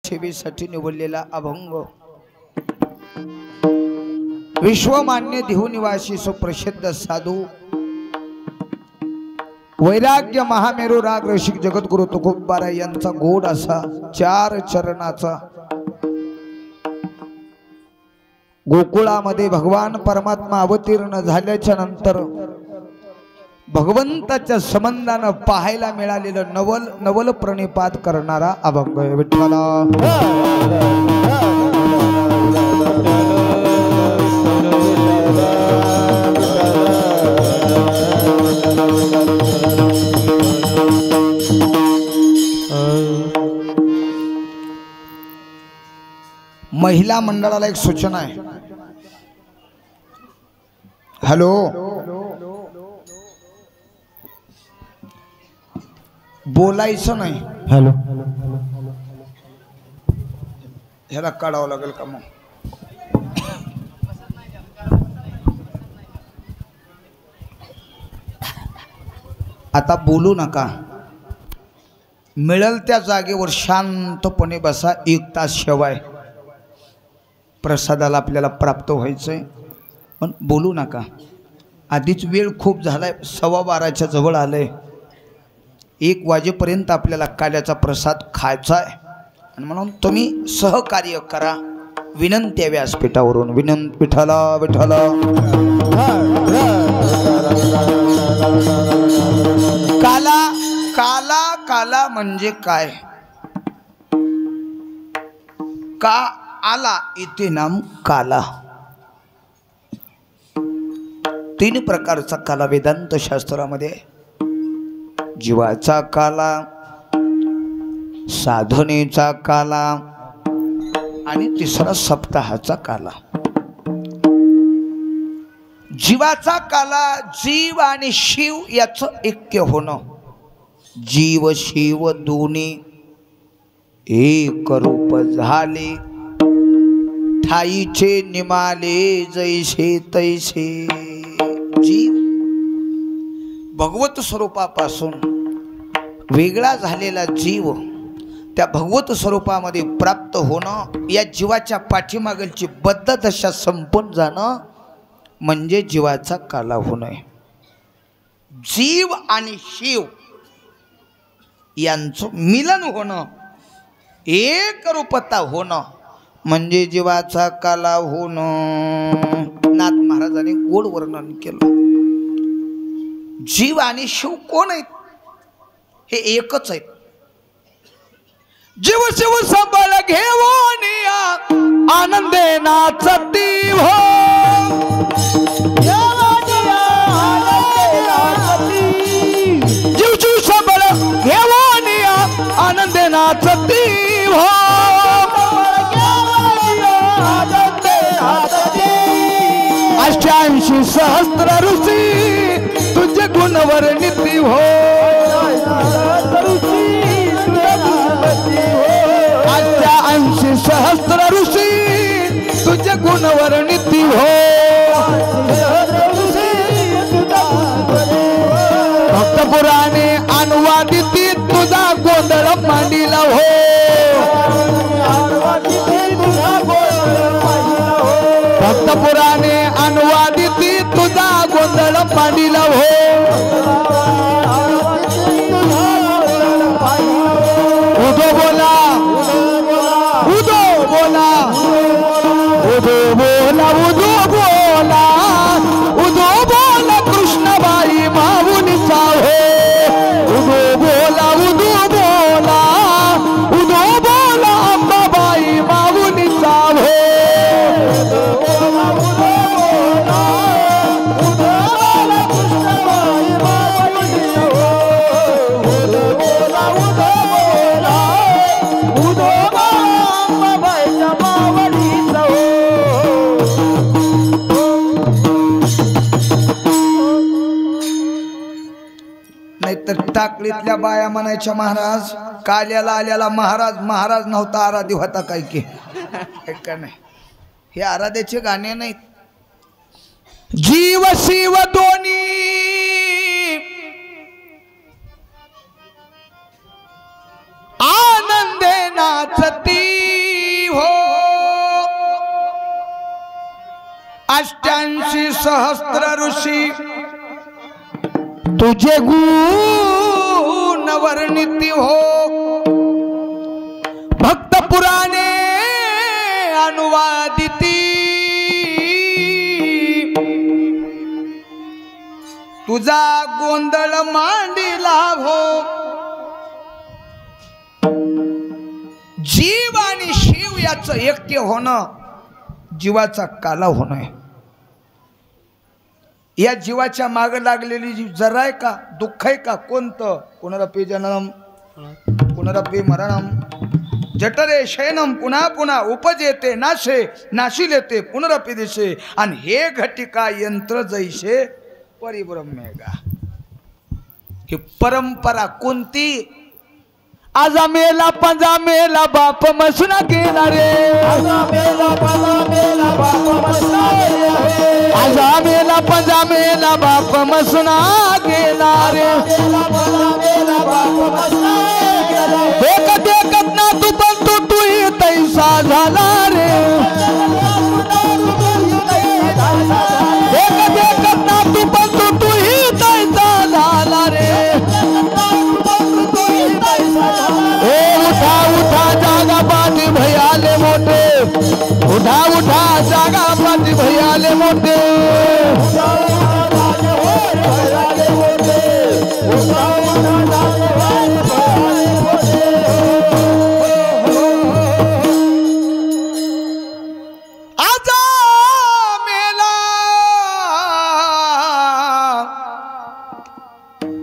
सेवेसाठी निवडलेला अभंग विश्वमान्य देहू निवासी सुप्रसिद्ध साधू वैराग्य महामेरू राग रसिक जगद्गुरु तुकोबाराय यांचा गोड असा 4 चरणाचा गोकुळामध्ये भगवान परमात्मा अवतीर्ण झाल्याच्या नंतर भगवंताच्या संबंधानं पाहायला मिळालेलं नवल प्रणिपात करणारा अभंग विठ्ठला। महिला मंडळाला एक सूचना आहे। हॅलो, बोलायचं नाही। हॅलो, ह्याला काढावं लागेल का मग? आता बोलू नका, मिळेल त्या जागेवर शांतपणे बसा। 1 तास शिवाय प्रसादाला आपल्याला प्राप्त व्हायचंय, पण बोलू नका। आधीच वेळ खूप झालाय, 12:15च्या जवळ आलंय। 1 वाजेपर्यंत आपल्याला काल्याचा प्रसाद खायचा आहे आणि म्हणून तुम्ही सहकार्य करा। विनंती आहे व्यासपीठावरून, विनंती। विठ्ठला विठ्ठला। काला काला काला म्हणजे काय? का आला इथे नाम काला। 3 प्रकारचा काला वेदांत शास्त्रामध्ये, जीवाचा काला, साधनेचा काला आणि तिसरा सप्ताहाचा काला। जीवाचा काला, जीव आणि शिव याचं ऐक्य होणं। जीव शिव दोन्ही एक रूप झाले, ठाईचे निमाले जैसे तैसे। जीव भगवत स्वरूपापासून वेगळा झालेला जीव त्या भगवत स्वरूपामध्ये प्राप्त होणं, या जीवाच्या पाठीमागची बद्ध दशा संपून जाणं म्हणजे जीवाचा काला होणं। जीव आणि शिव यांचं मिलन होणं, एक रूपता होणं म्हणजे जीवाचा काला होणं। नाथ महाराजांनी गोड वर्णन केलं। जीव आणि शिव कोण आहेत? हे एकच आहेत। जीव शिव सबळ घेऊन आनंदे नाचती हो, जीव शिव सबळ घेऊन आनंदे नाचती हो। 88 सहस्त्र ऋषी तुझे गुणवर निती हो, 88 सहस्त्र ऋषी तुझे गुणवर निती हो। भक्त पुराणे अनुवादित तुझा गोंधळ मांडिला हो, भक्त पुराणे अनुवादित तुझा गोंधळ मांडिला हो। उदो बोला, उदो बोला, उदो बोला, उदो बोला, उदो बोला कृष्णबाई माऊलीचा हो। उदो बोला, उदो बोला, उदो बोला अंबाबाई माऊलीचा हो। नाहीतर टाकळीतल्या बाया म्हणायच्या महाराज, काल्याला आल्याला महाराज, महाराज नव्हता आराध्य होता काय की का नाही? हे आराध्याचे गाणे नाहीत। जीव शिव दोन्ही आनंदे नाचती 88 सहस्त्र ऋषी तुझे गुण वर्णिती हो, भक्त पुराणे अनुवादिती तुझा गोंधळ मांडिला हो। जीव आणि शिव याचं ऐक्य होणं जीवाचा काला होणं। या जीवाच्या माग लागलेली जी जरा आहे का, दुःख आहे का, कोणतं? पुनरपि जननम पुनरपि मरणम जठरे शयनम पुन्हा पुन्हा उपजेते नाशे नाशिलेते पुनरपि दिशे। आणि हे घटिका यंत्र जैसे परिब्रह्मेगा। ही परंपरा कोणती? आजा मेला पंजा मेला बाप मसुना गेला रे, आजा मेला पंजा मेला बाप मसुना गेला रे, आजा मेला पंजा मेला बाप मसुना गेला रे, देखत देखत ना तू पण तू ही तैसा झाला रे, देखत देखत ना तू पण तू ही तैसा झाला रे। उठा उठा जागा पाठी भैयाले मोठे, उठा उठा जागा पाठी भैयाले मोठे, आजा मेला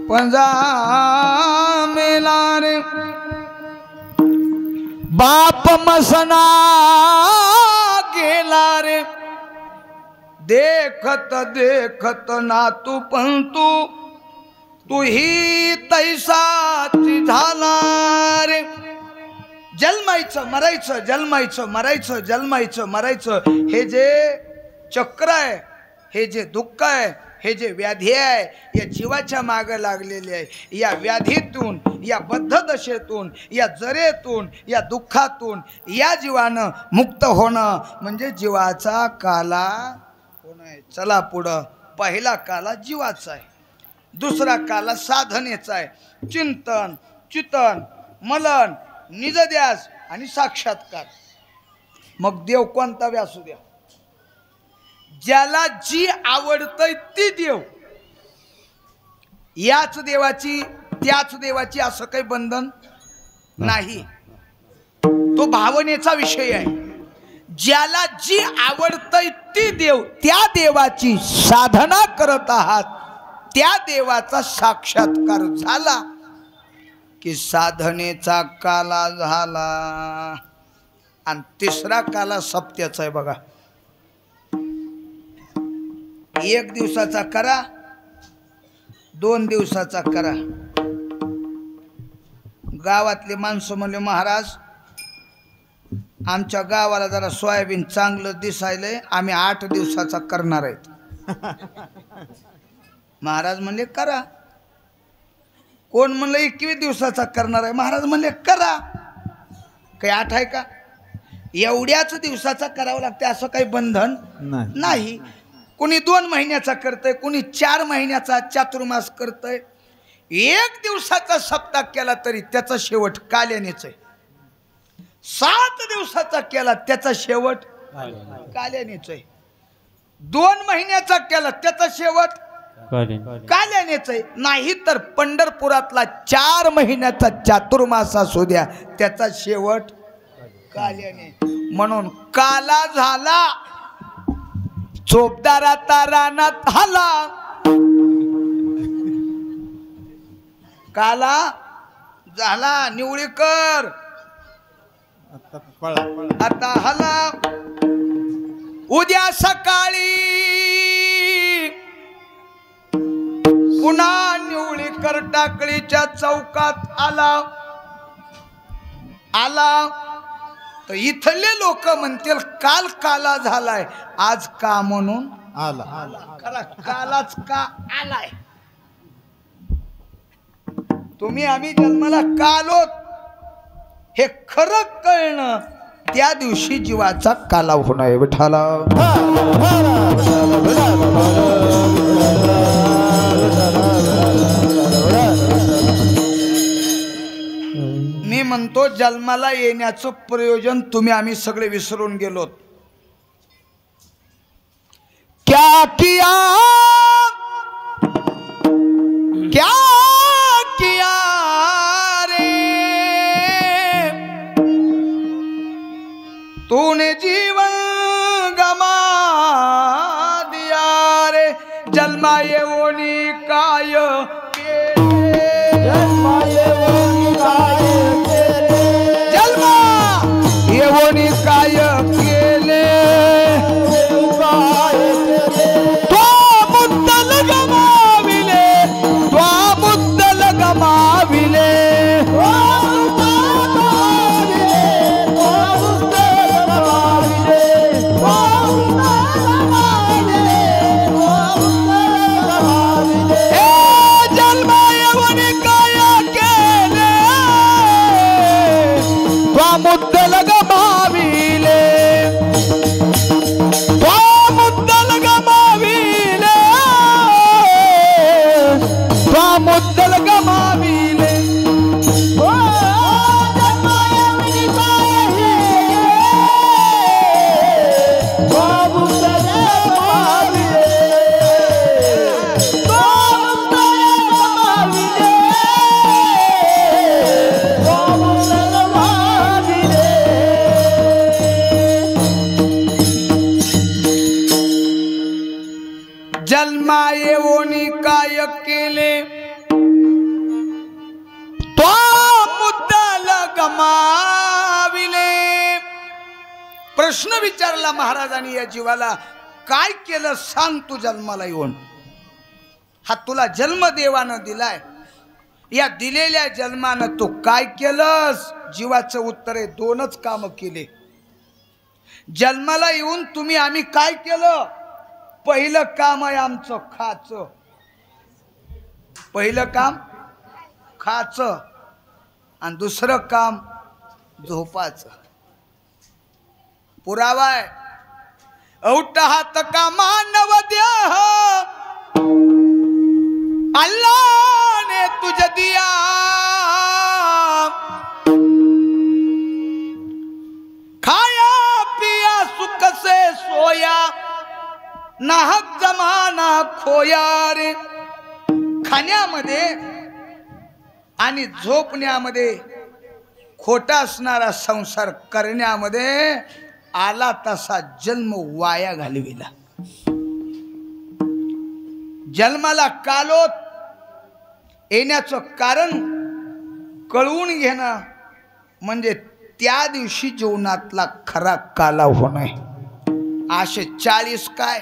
पंजा मेला रे बाप मसना गेला रे, देखत देखत ना तू पण तू ही तैसाची झाला रे। जन्मायचं मरायचं जन्मायचं मरायचं जन्मायचं मरायचं हे जे चक्र आहे, हे जे दुःख आहे, हे जे व्याधी आहे, या जीवाच्या मागे लागलेले आहे। या व्याधीतून, या बद्धदशेतून, या जरेतून, या दुःखातून या जीवानं मुक्त होणं म्हणजे जीवाचा काला होणं। चला पुढं। पहिला काला जीवाचा आहे, दुसरा काला साधनेचा आहे। चिंतन चितन मनन निजध्यास आणि साक्षात्कार। मग देव कोणता बी असू द्या, ज्याला जी आवडतय ती देव, याच देवाची त्याच देवाची असं काही बंधन नाही। तो भावनेचा विषय आहे। ज्याला जी आवडतय ती देव, त्या देवाची साधना करत आहात, त्या देवाचा साक्षात्कार झाला की साधनेचा काला झाला। आणि तिसरा काला सत्याचा आहे बघा। 1 दिवसाचा करा, 2 दिवसाचा करा। गावातले माणसं म्हणले महाराज आमच्या गावाला जरा सोयाबीन चांगलं दिसायलंय, आम्ही 8 दिवसाचा करणार आहेत। महाराज म्हणले करा। कोण म्हणलं 21 दिवसाचा करणार आहे? महाराज म्हणले करा। काही 8 आहे का? एवढ्याच दिवसाचा करावं लागते असं काही बंधन नाही। कुणी 2 महिन्याचा करतय, कुणी 4 महिन्याचा चातुर्मास करतय। 1 दिवसाचा सप्ताह केला तरी त्याचा शेवट काल्यानेच आहे। 7 दिवसाचा केला त्याचा शेवट काल्यानेच आहे। 2 महिन्याचा केला त्याचा शेवट काल्यानेच आहे। नाही तर पंढरपुरातला 4 महिन्याचा चातुर्मास असू द्या, त्याचा शेवट काल्याने। म्हणून काला झाला चोपदारा तारानात हाला, काला झाला निवळीकर आता हाला। उद्या सकाळी पुन्हा निवळीकर टाकळीच्या चौकात आला तर इथले लोक म्हणतील काल काला झालाय, आज का म्हणून आला। खरा कालाच का आलाय? तुम्ही आम्ही जन्माला का आलोत हे खरं कळणं त्या दिवशी जीवाचा कालाव होणार आहे विठाला। मी म्हणतो जन्माला येण्याचं प्रयोजन तुम्ही आम्ही सगळे विसरून गेलोत। क्या किया क्या किया रे तूने जीवन गमा दिया रे जन्मा येऊनी काय जन्मा येऊनी काय केले तो मुद्दल गमाविले तो मुद्दल गमाविले जन्मा येऊनी काय केले तो मुद्दल गमाविले तो मुद्दल गमाविले तो मुद्दल गमाविले जन्मा येऊनी काय केले तो मुद्दल गमाविले। प्रश्न विचारला महाराजांनी या जीवाला, काय केलं सांग तू जन्माला येऊन। हा तुला जन्म देवानं दिलाय, या दिलेल्या जन्मानं तू काय केलंस? जीवाचं उत्तर आहे दोनच काम केले। जन्माला येऊन तुम्ही आम्ही काय केलं? पहिलं काम आहे आमचं खाचं, पहिलं काम खाचं आणि दुसरं काम झोपाचं। पुरावा आहे औट हात का मानव देह अल्लाह ने तुझे दिया खाया पिया सुख से सोया नाहक जमाना खोया रे। खाण्यामध्ये आणि झोपण्यामध्ये खोटा असणारा संसार करण्यामध्ये आला तसा जन्म वाया घालविला। जन्माला कालोत येण्याचं कारण कळवून घेणं म्हणजे त्या दिवशी जीवनातला खरा कालाव होणे। आशे 40 काय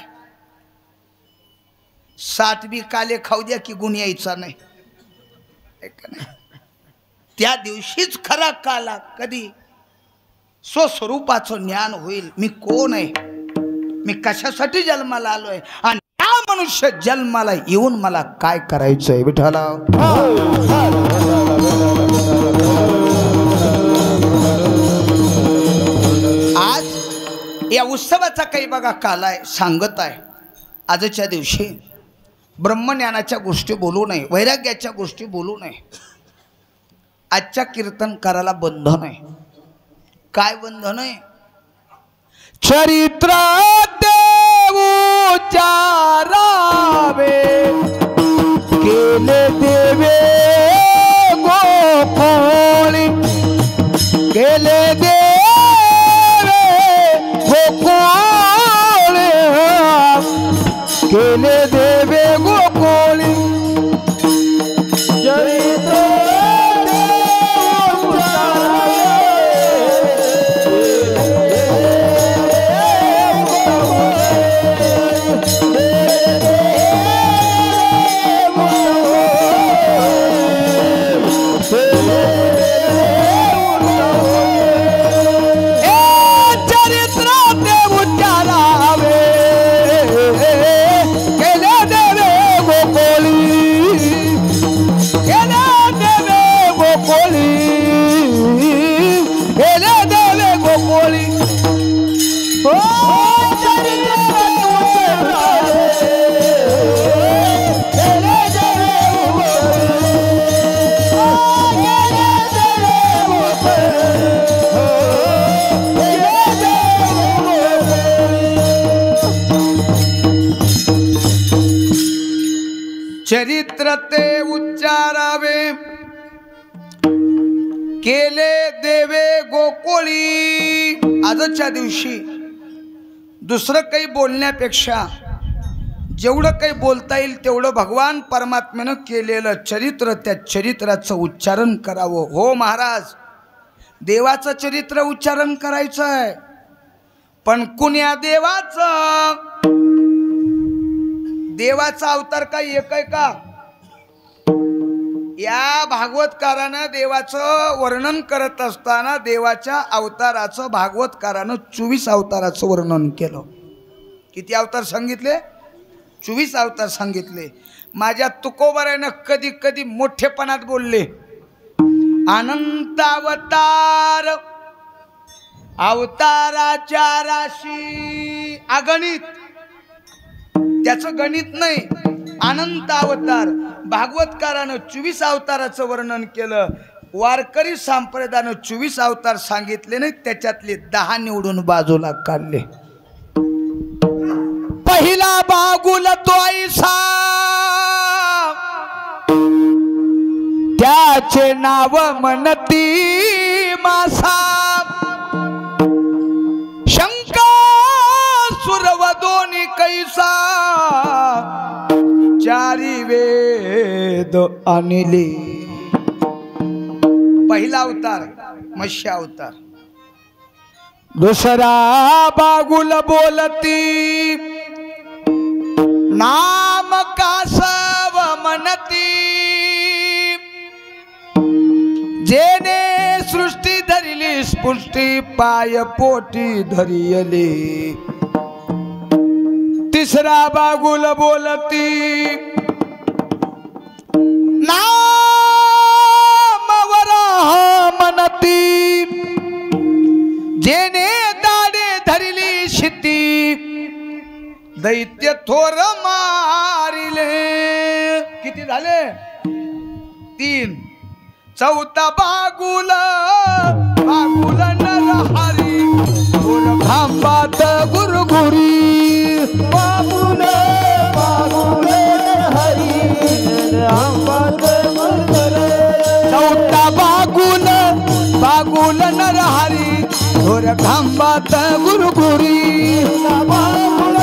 60 बी काले खाऊ द्या की गुण यायचा नाही। त्या दिवशीच खरा काला कधी स्वस्वरूपाचं ज्ञान होईल। मी कोण आहे, मी कशासाठी जन्माला आलोय आणि त्या मनुष्य जन्माला येऊन मला काय करायचंय विठाला। आज या उत्सवाचा काही बघा काल आहे सांगत आहे। आजच्या दिवशी ब्रह्मज्ञानाच्या गोष्टी बोलू नये, वैराग्याच्या गोष्टी बोलू नये। आजच्या कीर्तनकाराला बंधन आहे। काय बंधन आहे? चरित्र उच्चारावे केले देवे गोकुळी केले देवे गोकुळी केले देवे गोकुळी चरित्र गोकोळी हो चरित्र ते उच्चारावे केले देवे गोकुळी। आजच्या दिवशी दुसरं काही बोलण्यापेक्षा जेवढं काही बोलता येईल तेवढं भगवान परमात्म्यानं केलेलं चरित्र त्या चरित्राचं उच्चारण करावं। हो महाराज, देवाचं चरित्र उच्चारण करायचं आहे, पण कुण्या देवाचं? देवाचा अवतार काही एक आहे का? या भागवतकारानं देवाचं वर्णन करत असताना देवाच्या अवताराचं भागवतकारानं 24 अवताराचं वर्णन केलं। किती अवतार सांगितले? 24 अवतार सांगितले। माझ्या तुकोबारानं कधी कधी मोठेपणात बोलले, अनंत अवतार, अवताराच्या राशी अगणित, त्याचं गणित नाही, अनंत अवतार। भागवतकारानं 24 अवताराचं वर्णन केलं, वारकरी संप्रदायानं 24 अवतार सांगितले नाही, त्याच्यातले 10 निवडून बाजूला काढले। पहिला बागुल तो ऐसा, त्याचे नाव म्हणती मासा, सुरवदोनी कैसा, चारी वेद अनिले। पहिला अवतार मत्स्य अवतार। दुसरा बागुल बोलती, नाम कासव म्हणती, जेने सृष्टी धरिली स्पुष्टी, पाय पोटी धरियली। तिसरा बागुल बोलती, नाम वराह म्हणती, जेने दाडे धरिली शिती, दैत्य थोर मारिले। किती झाले? 3। चौथा बागुल, बागुल नरहरी, खांबात गुरगुरी, बागुल बागुल हरी, खांबात गुरगुरी। चौथा बागुल, बागुल नरहरी, थोर खांबात गुरगुरी, बागुल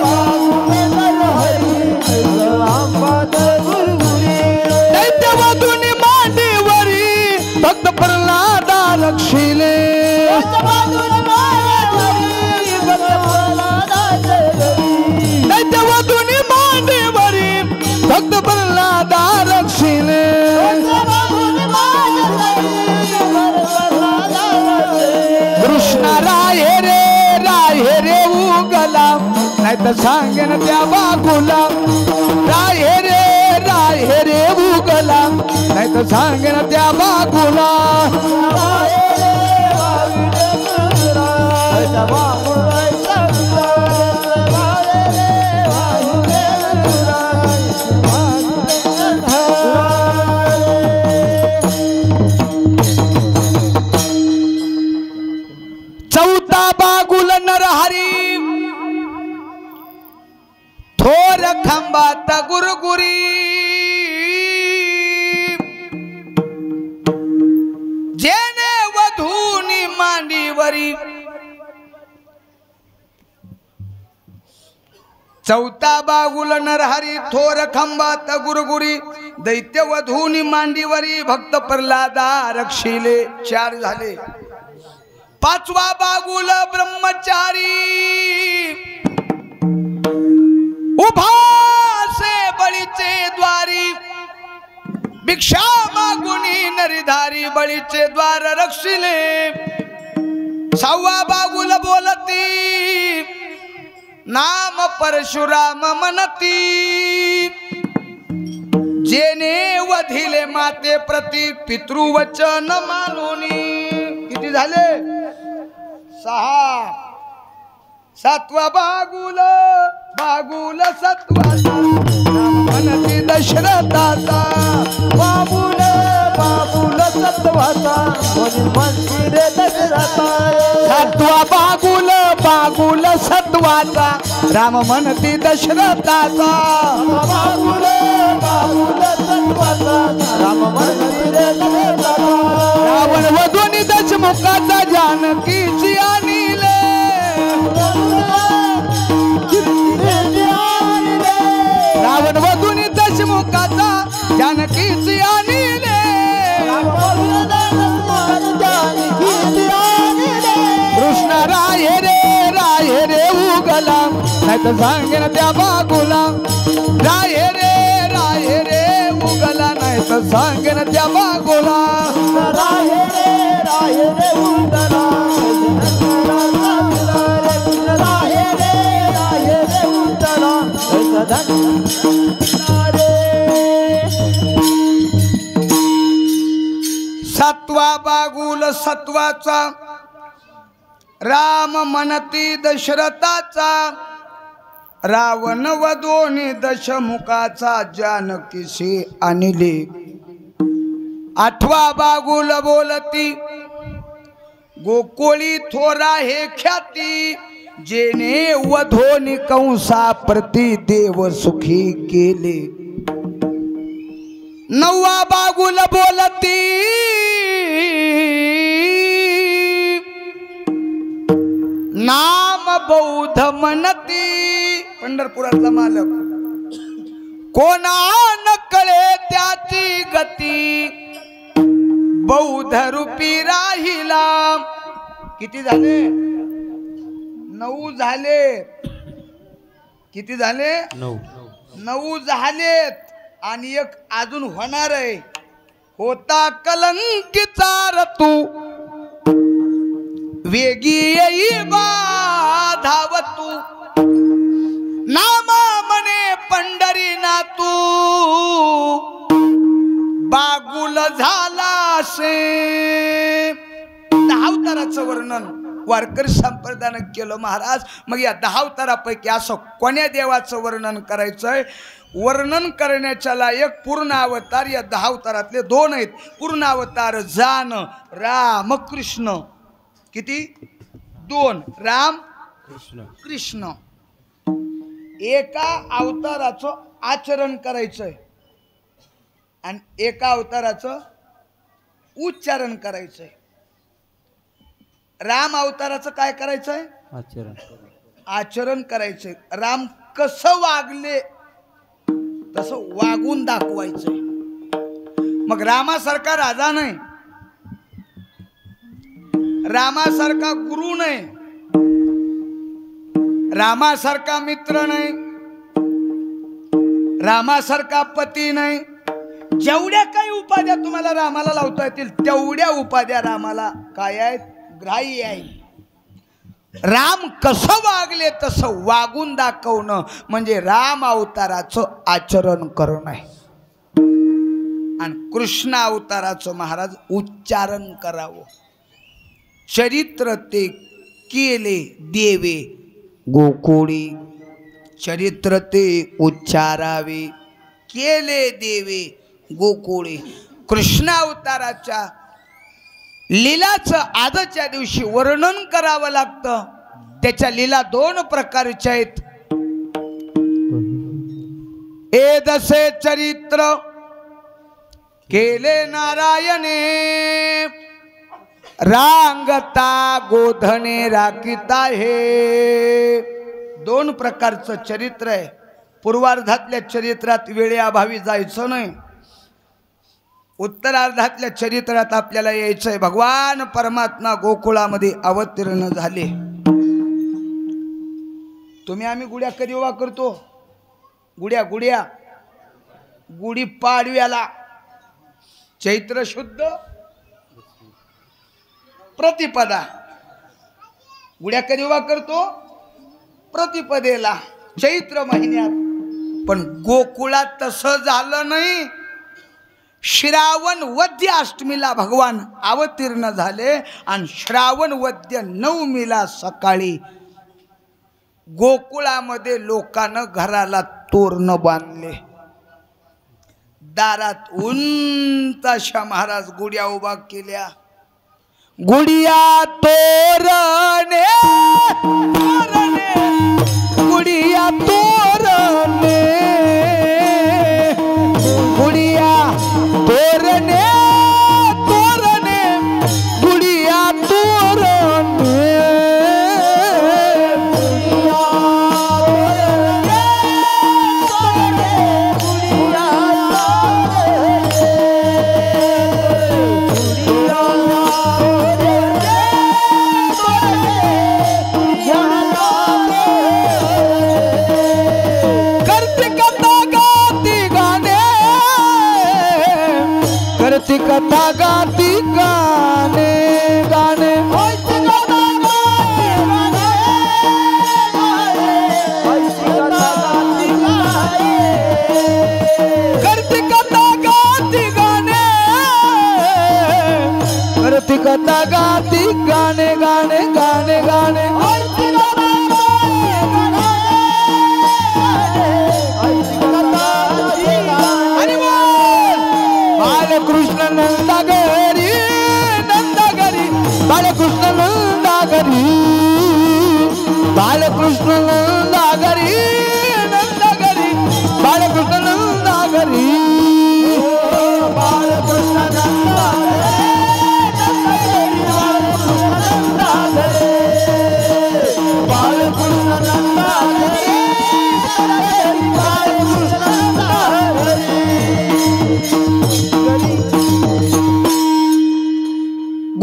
बागुल नरहरी, खांबात गुरगुरी। दैत्यवधूनी मांडीवरी भक्त प्रल्हादा रक्षिले, दैत्यवधूनी मांडीवरी भक्त प्रल्हादा रक्षिले। कृष्ण राय रे उगला, नाही तर सांगेन त्या बागुला, राय रे उगला, नाही तर सांगेन त्या बागुला। चौथा बागुल नरहरी, थोर खांबात गुरगुरी, जेने वधूनी मांडीवरी। चौथा बागुल नरहरी, थोर खांबात गुरगुरी, दैत्य वधूनी मांडीवरी, भक्त प्रल्हादा रक्षिले। 4 झाले। पाचवा बागुल ब्रह्मचारी, उभासे बळीचे द्वारी, भिक्षा मागुनी नरीधारी, बळीचे द्वार रक्षिले। 6वा बागुल बोलती, नाम परशुराम म्हणती, जेने वधिले माते प्रती, पितृवचन मानूनी। किती झाले? 6 7वा बागुल बागुल 7वाचा म्हणती दशरथाचा बाबुल बाबुल 7वाचा म्हणती रे दशरथा 7वा बागुल बागुल 7वाचा राम म्हणती दशरथाचा बाबुल बाबुल 7वाचा राम म्हणती रे दशरथा रावण वधूनी दशमुखाचा जानकीची आणिले रावण वधूनी दशमुखाचा जानकीची आणिले कृष्ण राय रे उगला नाही तर सांगेन त्या बागुला राय रे उगला नाही तर सांगेन त्या बागुला राय रे उगला राय रे उगला सातवा बागुल 7वाचा राम म्हणती दशरथाचा रावण वधूनी दशमुखाचा जानकीशी आणिले 8वा बागुल बोलती गोकुळी थोरा हे ख्याती जेने वधोनी कंसा प्रति देव सुखी केले 9वा बागुल बोलती नाम बौद्ध म्हणती पंढरपुरातला मालक कोणा न कळे त्याची गती बौद्ध रूपी राहिला किती झाले 9 झाले किती झाले 9 झालेत आणि एक अजून होणार आहे होता कलंकीचा ऋतू वेगी येई धावतू नामा म्हणे पंढरीनाथू बागुल झाला से 10 अवताराचं वर्णन वारकरी संप्रदायानं केलं महाराज. मग या 10 अवतारापैकी असं कोण्या देवाचं वर्णन करायचंय? वर्णन करण्याच्या लायक पूर्ण अवतार या 10 अवतारातले 2 आहेत. पूर्ण अवतार जान राम कृष्ण. किती? 2. राम कृष्ण. एका अवताराचं आचरण करायचंय आणि एका अवताराचं उच्चारण करायचंय. राम अवताराचं काय करायचंय? आचरण करायचंय. राम कसं वागले तसं वागून दाखवायचंय. मग रामासारखा राजा नाही, रामासारखा गुरु नाही, रामासारखा मित्र नाही, रामासारखा पती नाही. जेवढ्या काही उपाध्या तुम्हाला रामाला लावता येतील तेवढ्या उपाध्या रामाला काय आहेत? ग्राह्य आहे. राम कसं वागले तसं वागून दाखवणं म्हणजे राम अवताराचं आचरण करणं आहे. आणि कृष्ण अवताराचं महाराज उच्चारण करावं. चरित्र ते केले देवे गोकुळी, चरित्र ते उच्चारावे केले देवे गोकुळी. कृष्ण अवताराच्या लीलाचं आजच्या दिवशी वर्णन करावं लागतं. त्याच्या लीला 2 प्रकारच्या आहेत. ए दसे चरित्र केले नारायणे, रांगता गोधने राखिता हे. 2 प्रकारचं चरित्र आहे. पूर्वार्धातल्या चरित्रात वेळेअभावी जायचं नाही. उत्तरार्धातल्या चरित्रात आपल्याला यायचंय. भगवान परमात्मा गोकुळामध्ये अवतीर्ण झाले. तुम्ही आम्ही गुड्या कधी उभा करतो? गुड्या गुढी पाडव्याला चैत्र शुद्ध प्रतिपदा. गुड्या कधी उभा करतो? प्रतिपदेला चैत्र महिन्यात. पण गोकुळात तसं झालं नाही. श्रावण वद्य अष्टमीला भगवान अवतीर्ण झाले आणि श्रावण वद्य नवमीला सकाळी गोकुळामध्ये लोकांना घराला तोरण बांधले. दारात उंच अशा महाराज गुढ्या उभा केल्या. गुढिया तोरणे तोरणे गुढिया तोरणे गुढिया तोरणे तोरणे गुढिया तोरणे कथा गाती गाणे गाणे करती कथा गाती गाणे करती कथा गाती गाणे गाणे गाणे गाणे बालकृष्ण नंदागरी नंदागरी बालकृष्ण नंदागरी बालकृष्ण नंदागरी नंदागरी बालकृष्ण नंदागरी बालकृष्ण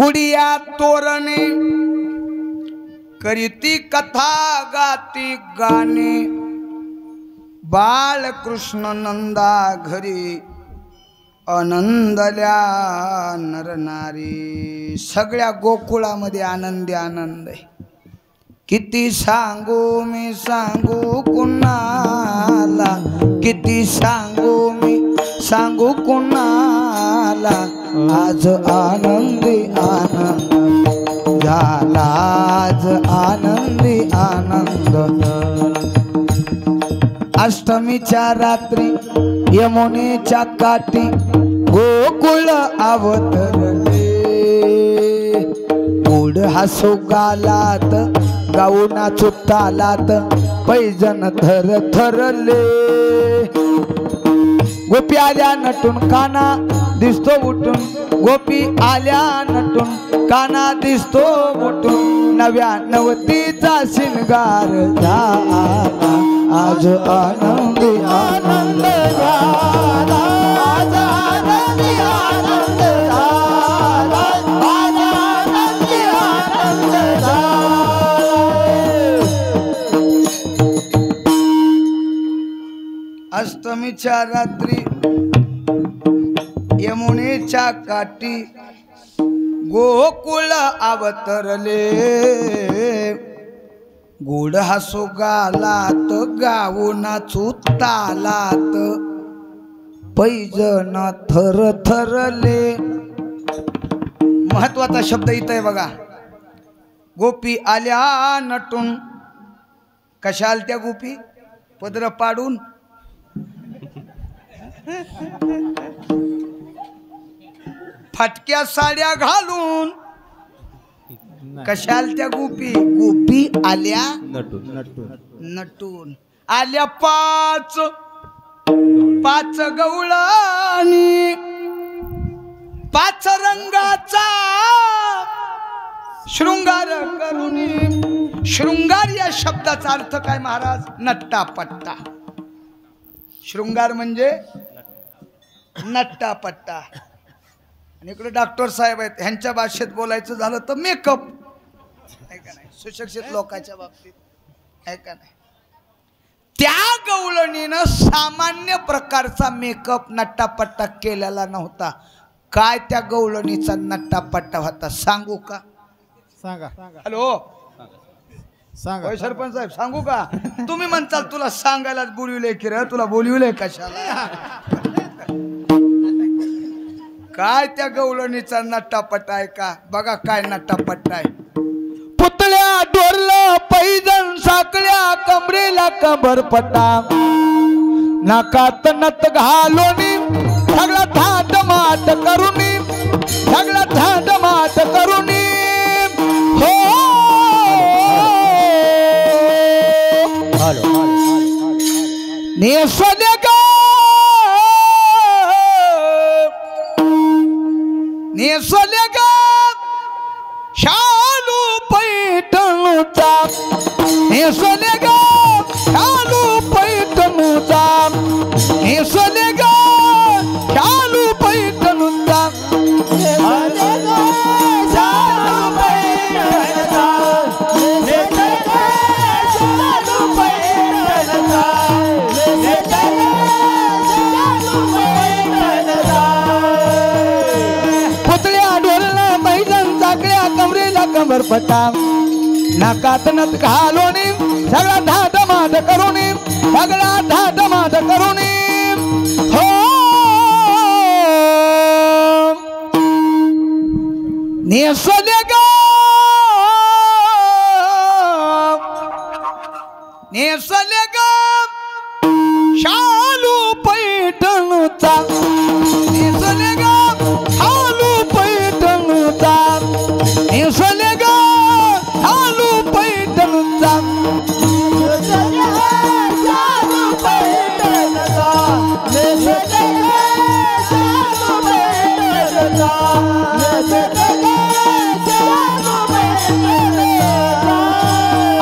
गुढिया तोरणे करीती कथा गाती गाणे बालकृष्ण नंदा घरी आनंदल्या नरनारी. सगळ्या गोकुळामध्ये आनंदी आनंद आहे. किती सांगू मी सांगू कुणाला किती सांगू मी सांगू कुणाला आज आनंदी आनंद झाला आज आनंदी आनंद. अष्टमीच्या रात्री यमुनेच्या काठी गोकुळ अवतरले. गोड हसू गालात गाऊ नाचू तालात पैजन थर थरले. गोपी आल्या नटून काना दिसतो उठून गोपी आल्या नटून काना दिसतो उठून नव्या नवतीचा शिंगार झाला आज आनंदी आनंद झाला आज आनंदी आनंद झाला आज आनंदी आनंद झाला. अष्टमीच्या रात्री यमुनेच्या काठी गोकुळ अवतरले. गोड हसू गालात गाऊ नाचू तालात पैजन थर थरले. महत्वाचा शब्द इथं आहे बघा. गोपी आल्या नटून. कशा आलत्या गोपी? पदर पाडून फाटक्या साड्या घालून. कशाल त्या गोपी? गोपी आल्या नटून. आल्या पाच पाच गवळणी पाच रंगाचा शृंगार करून. शृंगार या शब्दाचा अर्थ काय महाराज? नट्टा पट्टा. शृंगार म्हणजे नट्टा पट्टा. आणि इकडे डॉक्टर साहेब आहेत, ह्यांच्या भाषेत बोलायचं झालं तर मेकअप आहे का नाही? सुशिक्षित लोकांच्या बाबतीत आहे का नाही? त्या गवळणीनं सामान्य प्रकारचा मेकअप नट्टापट्टा केलेला नव्हता. काय त्या गवळणीचा नट्टापट्टा होता सांगू का? सांगा. हॅलो सांगा सरपंच साहेब, सांगू का? तुम्ही म्हणताल तुला सांगायलाच बोलविले की रे, तुला बोलविले कशाला? काय त्या गवळणीचा नट्टापट्टा आहे का बघा काय नट्टापट्टा आहे पुतळ्या डोरला पैजण साकळ्या कमरेला कंबर पट्टा नाकात नत घालोनी सगळा थाट माट करूनी सगळा थाट माट करूनी हो नेसले ग नेसले ग शालू पैठणचा नेसले ग शालू पैठणचा नेसले ग शालू पैठणचा कंबर पट्टा नाकात नथ घालोनी सगळा धाट माट करूनी सगळा धाट माट करूनी हो नेसले ग नेसले ग शालू पैठणचा नेसले ग शालू पैठणचा नेसले ग शालू पैठणचा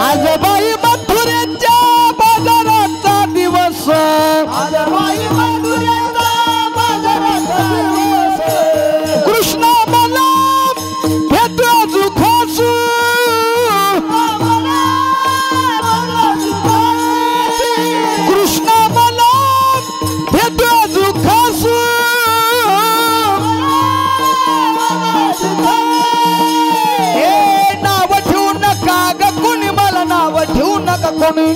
आज बाई मथुरेच्या बाजाराचा दिवस कृष्णा मला भेटू खास कृष्णा मला भेटू खास नाव ठेवू नका ग कुणी मला नाव ठेवू नका कोणी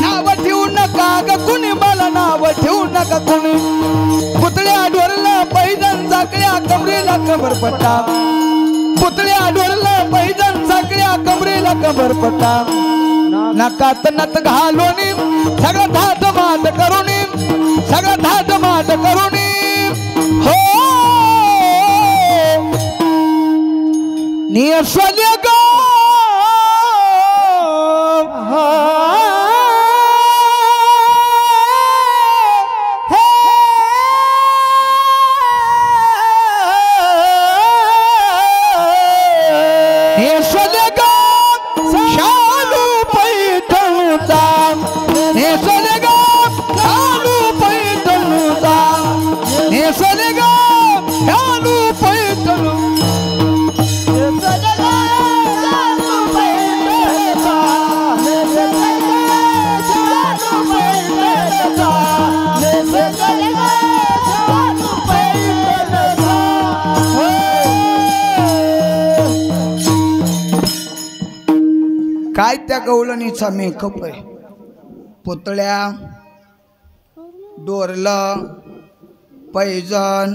नाव ठेवू नका ग कुणी मला नाव ठेवू नका कोणी पुतळ्या डोरला पैजण साकळ्या कमरेला कंबर पट्टा पुतळ्या डोरला पैजण साकळ्या कमरेला कंबर पट्टा नाकात नथ घालोनी सगळा धाट माट करूनी सगळा धाट माट करूनी हो नेसले ग नेसले ग शालू पैठणचा नेसले ग शालू पैठणचा नेसले ग शालू पैठण काय त्या गवळणीचा मेकअप आहे पुतळ्या डोरलं पैजण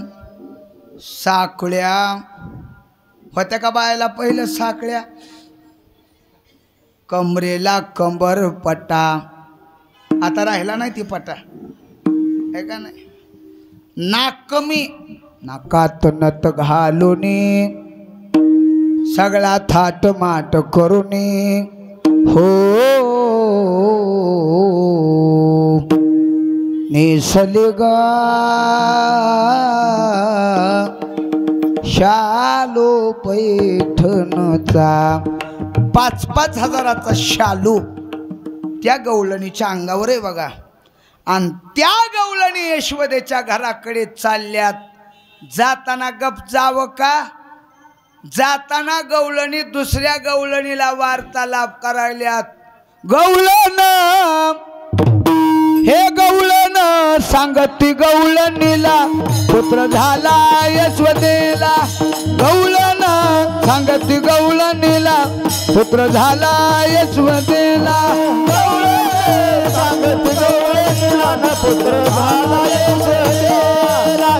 साखळ्या होत्या का बायला पहिलं साखळ्या कमरेला कंबर पट्टा आता राहिला नाही ती पट्टा आहे का नाही नाक कमी नाकात नथ घालूनी सगळा थाट माट करूनी हो नेसले ग शालू पैठणचा 5-5 हजाराचा शालू त्या गवळणीच्या अंगावर आहे बघा आणि त्या गवळणी यशोदेच्या घराकडे चालल्यात जाताना गप जावं का जाताना गवळणी दुसऱ्या गवळणीला वार्तालाप करायल्यात गवळण हे गवळण सांगती गवळणीला पुत्र झाला यशोदेला गवळण सांगती गवळणीला पुत्र झाला यशोदेला सांगती गवळणीला पुत्र झाला यशोदेला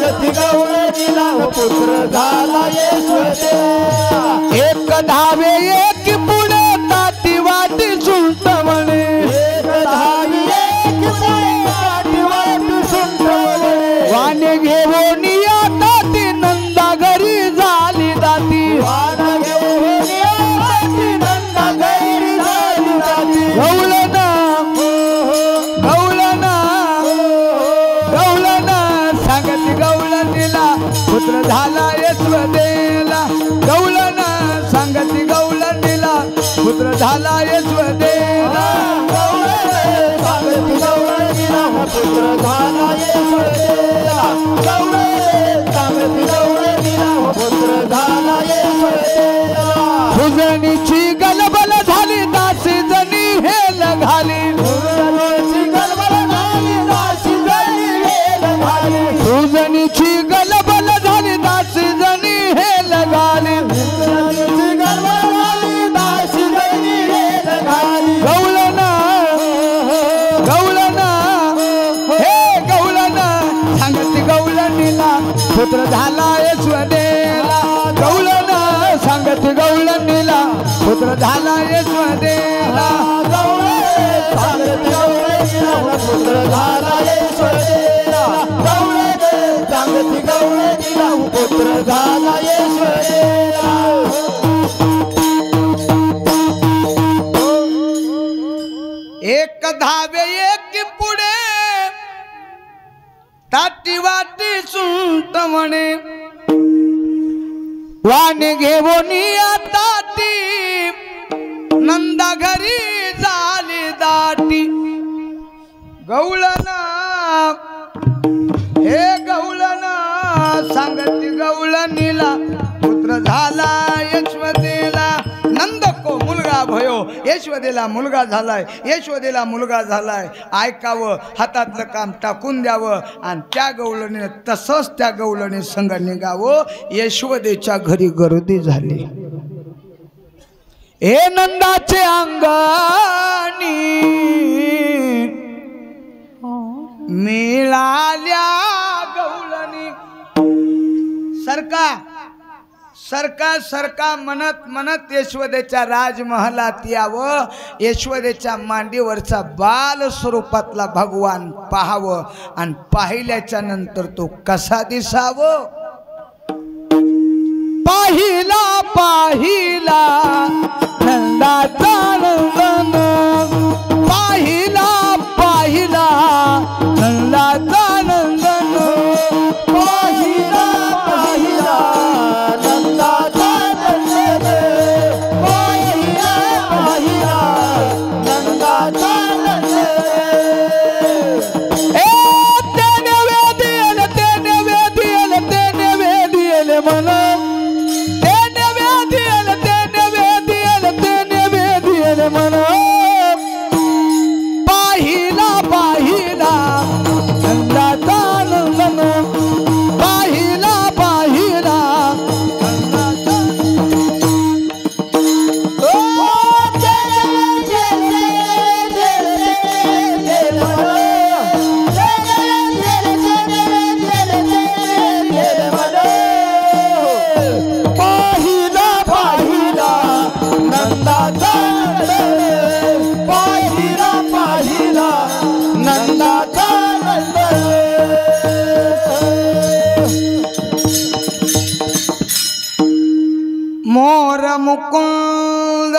सांगती गवळणीला पुत्र झाला यशोदेला एक धावे एक पुढे ताटी वाटी सुंट म्हणे एक धावी एक पुढे ताटी वाटी सुंट म्हणे वाने घेऊन आता ती नंदा घरी झाली जाती वाण घेऊन याची नंदा गैरी झाली जाती गवळणा गवळणा गवळणा सांगती गवळणीला पुत्र झाला यशोदेला गवळणा सांगती गवळणीला पुत्र झाला यशोदेला सांगती गवळणीला पुत्र झाला यशोदेला सांगती गवळणीला पुत्र झाला यशोदेला सुजणीची गलबल झाली दासी जणी हेल घाली सुजणीची गलबल झाली दासी जणी हेल घाली गवळणा गवळणा हे गवळणा सांगती गवळणीला पुत्र झाला यशोदेला गवळणा सांगती गवळणीला पुत्र झाला यशोदेला पुत्र झाला यशोदेला सांगती गवळणीला पुत्र झाला यशोदेला एक धावे एक पुढे ताटी वाटी सुंट म्हणे वाने घेऊन ताटी नंदा घरी झाली दाटी गवळणा हे गवळणा सांगती गवळणीला पुत्र झाला यशोदेला नंद को मुलगा भयो यशोदेला मुलगा झालाय यशोदेला मुलगा झालाय ऐकावं हातातलं काम टाकून द्यावं आणि त्या गवळणीने तसंच त्या गवळणी संग निघावं यशोदेच्या घरी गर्दी झाली हे नंदाचे अंगणी मिळाल्या गवळणी सरका सरका सरका म्हणत म्हणत यशोदेच्या राजमहालात यावं यशोदेच्या मांडीवरचा बाल स्वरूपातला भगवान पाहावं आणि पाहिल्याच्या नंतर तो कसा दिसावं पाहिला पाहिला नंदाचा नंदन पाहिला पाहिला नंदाचा नंदन पाहिला पाहिला नंदाचा नंदन पाहिला पाहिला नंदाचा नंदन ए तेने वेदियल तेने वेदियल तेने वेदियल मन तेने वेदियल तेने वेदियल तेने वेदियल मन पाहिला पाहिला नंदाचा नंदन पाहिला पाहिला नंदाचा पाहिला पाहिला नंदाचा पाहिला पाहिला नंदाचा मोर मुकुंद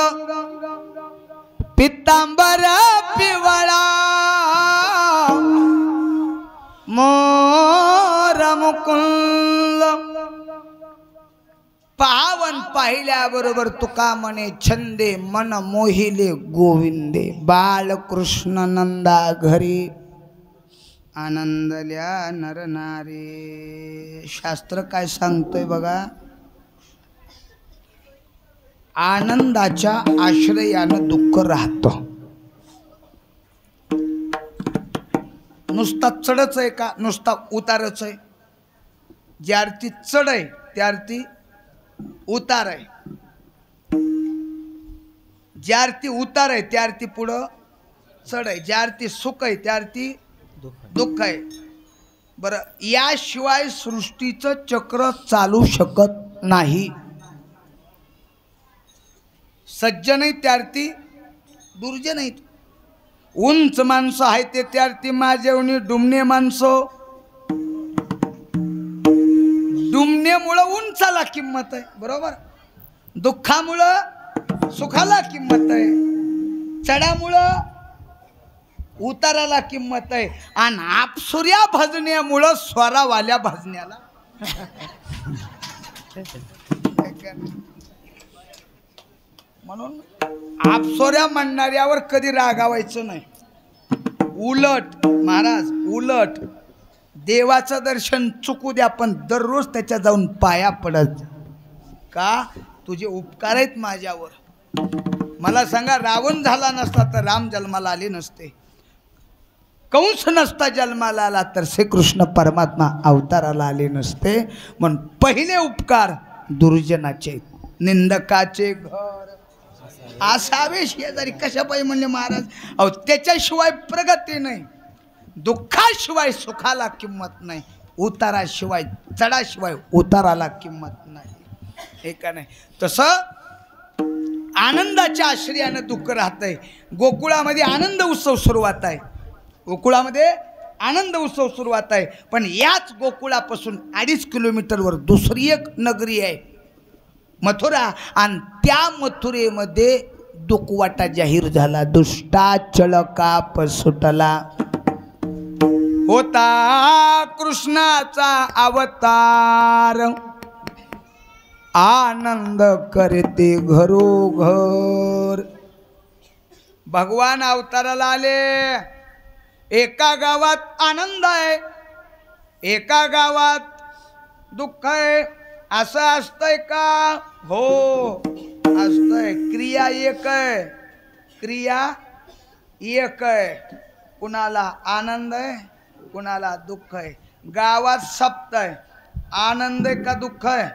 पितांबर पिवळा मोर मुकुंद पावन पाहिल्याबरोबर तुका म्हणे छंदे मन मोहिले गोविंदे बाळकृष्ण नंदा घरी आनंदल्या नरनारी शास्त्र काय सांगतोय बघा आनंदाच्या आश्रयानं दुःख राहतं नुसता चढच आहे का नुसता उतारच आहे ज्या अर्थी चढ आहे त्या अर्थी उतार आहे ज्या अर्थी उतार आहे त्या अर्थी पुढं चढ आहे ज्या अर्थी सुख आहे त्या अर्थी दुःख आहे बरं, याशिवाय सृष्टीचं चक्र चालू शकत नाही. सज्जनही त्यार्थी दुर्जन आहेत. उंच माणसं आहे ते त्यार्थी माझ्यावनी डुमणे माणसं. डुमणेमुळं उंचाला किंमत आहे, बरोबर. दुःखामुळं सुखाला किंमत आहे. चढामुळं उताराला किंमत आहे. आणि आपसुऱ्या भजण्यामुळं स्वरावाल्या भजण्याला. म्हणून आपसोऱ्या म्हणणाऱ्यावर कधी रागावायचं नाही. उलट महाराज, उलट देवाचं दर्शन चुकू द्या, पण दररोज त्याच्या जाऊन पाया पडत. का? तुझे उपकार आहेत माझ्यावर. मला सांगा, रावण झाला नसता तर राम जन्माला आले नसते. कंस नसता जन्माला आला तर श्रीकृष्ण परमात्मा अवताराला आले नसते. म्हणून पहिले उपकार दुर्जनाचे, निंदकाचे घर असावे शेजारी. कशा पाहिजे म्हणले महाराज? अहो, त्याच्याशिवाय प्रगती नाही. दुःखाशिवाय सुखाला किंमत नाही. उताराशिवाय चढाशिवाय उताराला किंमत नाही. हे का नाही? तसं आनंदाच्या आश्रयानं दुःख राहतंय. गोकुळामध्ये आनंद उत्सव सुरुवात आहे. गोकुळामध्ये आनंद उत्सव सुरुवात आहे. पण याच गोकुळापासून 2.5 किलोमीटरवर दुसरी एक नगरी आहे, मथुरा. आणि त्या मथुरेमध्ये दुखवाटा जाहीर झाला. दुष्टा चळकाप सुटला. होता कृष्णाचा अवतार, आनंद करते घरोघर. भगवान अवताराला आले. एका गावात आनंद आहे, एका गावात दुःख आहे. असं असतंय का? हो असतंय. क्रिया एक आहे, क्रिया एक आहे. कुणाला आनंद आहे, कुणाला दुःख आहे. गावात सप्त आहे. आनंद आहे का दुःख आहे?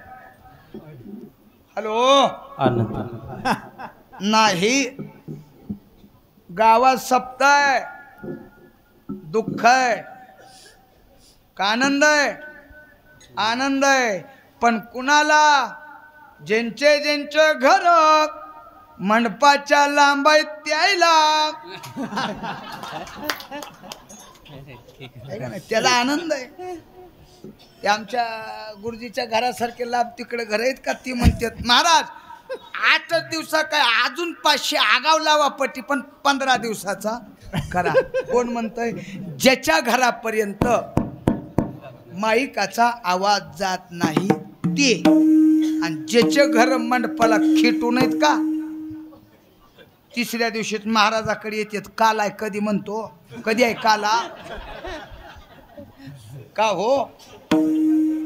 हॅलो, आनंद नाही. गावात सप्त आहे, दुःख आहे का आनंद आहे? आनंद आहे. पण कुणाला? ज्यांचे ज्यांचे घर मंडपाच्या लांब आहेत त्याला त्याला आनंद आहे. ते आमच्या गुरुजीच्या घरासारखे लाभ तिकडे घर आहेत का? ती म्हणतात महाराज 8 दिवसा काय अजून 500 आगाव लावा पट्टी, पण 15 दिवसाचा करा. कोण म्हणतंय? ज्याच्या घरापर्यंत माईकाचा आवाज जात नाही ते. आणि ज्याचे घर मंडपाला खिटू नाहीत का, तिसऱ्या दिवशी महाराजाकडे येतात. काल आहे कधी म्हणतो? कधी आहे काला? का हो?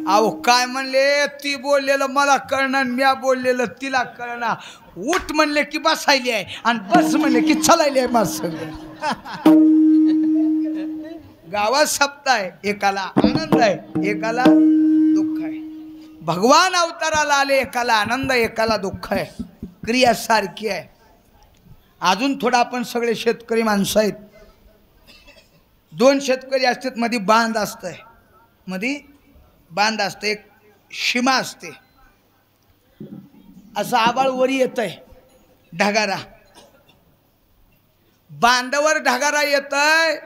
अहो काय म्हणले? ती बोललेलं मला कळणार, म्या बोललेलं तिला कळणार. उठ म्हणले की बसायली आहे, आणि बस म्हणले की चलायली आहे माणसं. गावात सप्त आहे. एकाला आनंद आहे, एकाला दुःख आहे. भगवान अवताराला आले. एकाला आनंद आहे, एकाला दुःख आहे. क्रिया सारखी आहे. अजून थोडा आपण सगळे शेतकरी माणसं आहेत. 2 शेतकरी असतात, मध्ये बांध असतंय, मध्ये बांध असते, एक शिमा असते. असं आबाळ वरी येत आहे, ढगारा. बांधावर ढगारा येत आहे.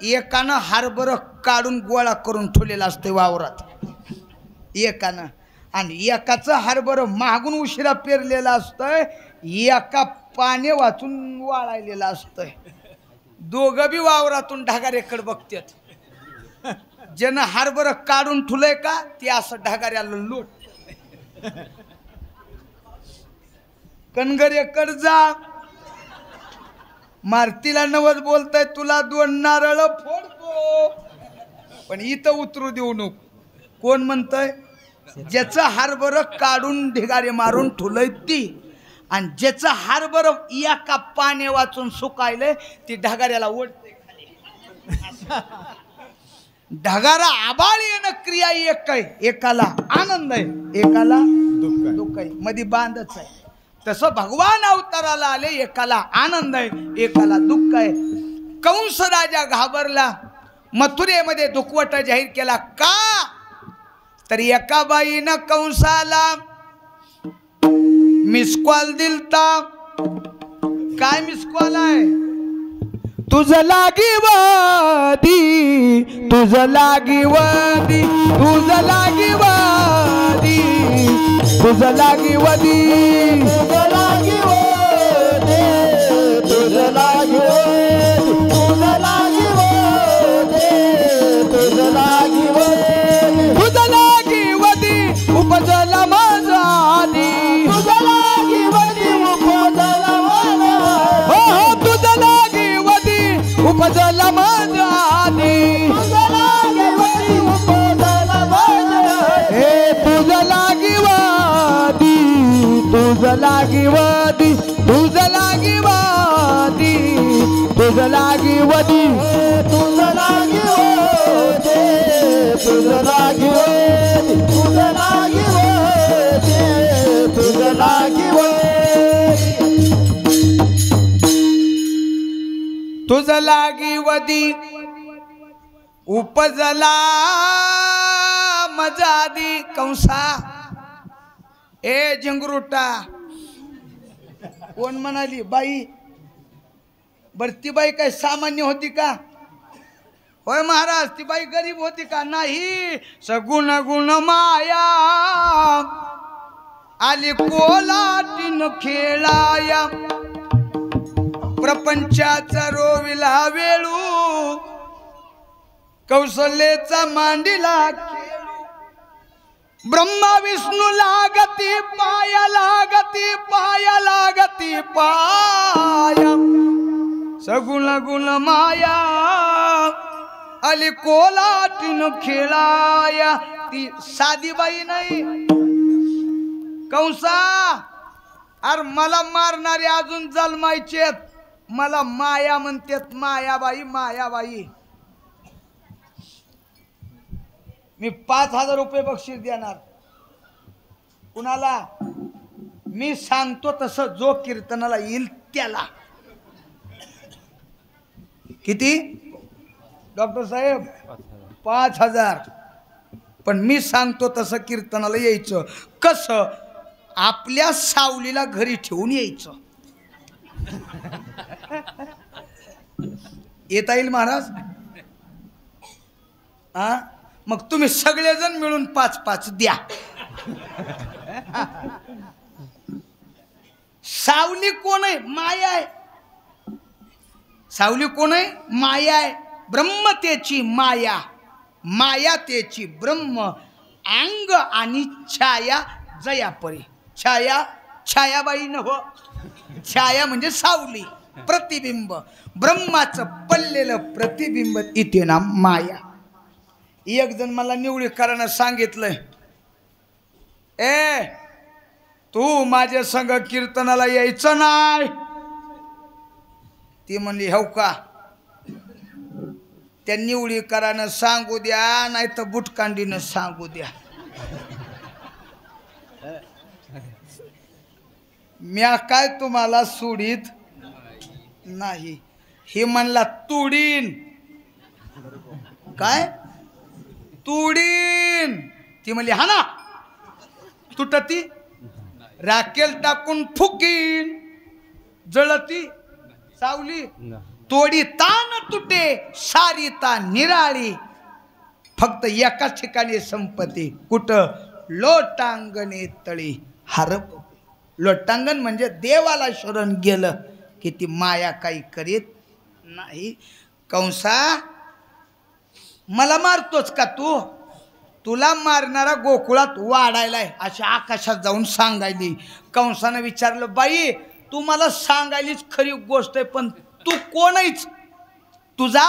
एकानं हरभर काढून गोळा करून ठेवलेला असते वावरात एकानं, आणि एकाचं हरभर मागून उशिरा पेरलेलं असतंय, एका पाने वाचून वाळायलेलं असतंय. दोघं बी वावरातून ढगाऱ्याकडे बघतात. ज्यानं हरभर काढून ठुलंय का ते असं ढगाऱ्याला लोट. कणगरेकडे जा, मारतीला नवस बोलताय, तुला 2 नारळ फोडतो, पण इथं उतरू देऊ नको. कोण म्हणतंय? ज्याचं हरभर काढून ढिगारे मारून ठुलंय ती, आणि ज्याचं हरभर एका पाने वाचून सुकायलंय ती ढगाऱ्याला ओढते खाली. ढगारा आबाळ येणं क्रिया एक आहे. एकाला आनंद आहे, एकाला दुःख आहे. मध्ये बांधच आहे. तसं भगवान अवताराला आले. एकाला आनंद आहे, एकाला दुःख आहे. कंस राजा घाबरला. मथुरेमध्ये दुखवटा जाहीर केला का तर एका बाईनं कंसाला मिस कॉल दिलता काय मिस कॉल आहे तुझ लागी वादी तुझ लागी वादी तुझ लागी वादी तुझ लागी वादी तुझ लागी वादी तुझ लागी वादी तुझ लागी वादी तुझ लागी वादी तुझ लागी वादी उपजला माझा आधी तुझ लागी वादी उपजला माझा हो हो तुझ लागी वादी उपजला माझा आधी तुझ लागी वादी उपजला माझा हे तुझ लागी वादी तुझ लागी वादी तुझ लागी वादी तुझ लागी वादी तुझ लागी वादी तुझ लागी वादी तुझ लागी वादी तुझ लागी वादी तुझ लागी वदी उपजला मजादी कंसा ए झिंगरुटा कोण म्हणाली बाई बर ती बाई काय सामान्य होती का होय महाराज ती बाई गरीब होती का नाही सगुण गुण माया आली कोलाटीन खेळाया प्रपंचाचा रोविला वेळू कौशल्याचा मांडीला ब्रह्मा विष्णू लागती पाया लागती पाया लागती पाया सगुण गुण माया आली कोलाटीन खेळाया ती साधी बाई नाही कंसा अरे मला मारणारे अजून जन्मायचेत मला माया म्हणतात मायाबाई मायाबाई मी 5,000 रुपये बक्षीस देणार कुणाला मी सांगतो तसं जो कीर्तनाला येईल त्याला किती डॉक्टर साहेब 5,000 पण मी सांगतो तसं कीर्तनाला यायचं कसं आपल्या सावलीला घरी ठेवून यायचं येता येईल महाराज हा मग तुम्ही सगळेजण मिळून 5-5 द्या सावली कोण आहे माया आहे सावली कोण आहे माया आहे ब्रह्म त्याची माया माया त्याची ब्रह्म अंग आणि छाया जयापरी छाया छायाबाई न हो छाया म्हणजे सावली प्रतिबिंब ब्रह्माचं पडलेलं प्रतिबिंब इथे ना माया एक जण मला निवडी करायला सांगितलंय ए तू माझ्या संग कीर्तनाला यायचं नाही ती म्हणली हो का त्या निवडी करानं सांगू द्या नाही तर बुटकांडीनं सांगू द्या म्या काय तुम्हाला सोडीत नाही हे म्हणला तुडीन काय तुडीन ती म्हणली हा ना तुटती राखेल टाकून फुकीन जळती सावली तोडी तान तुटे सारी ता निराळी फक्त एकाच ठिकाणी संपत्ती कुठं लोटांगणे तळी हरप लोटांगण म्हणजे देवाला शरण गेलं की ती माया काही करीत नाही कंसा मला मारतोच का तू तुला मारणारा गोकुळात वाढायलाय अशा आकाशात जाऊन सांगायली कंसानं विचारलं बाई तू मला सांगायलीच खरी गोष्ट आहे पण तू कोण आहेस तुझा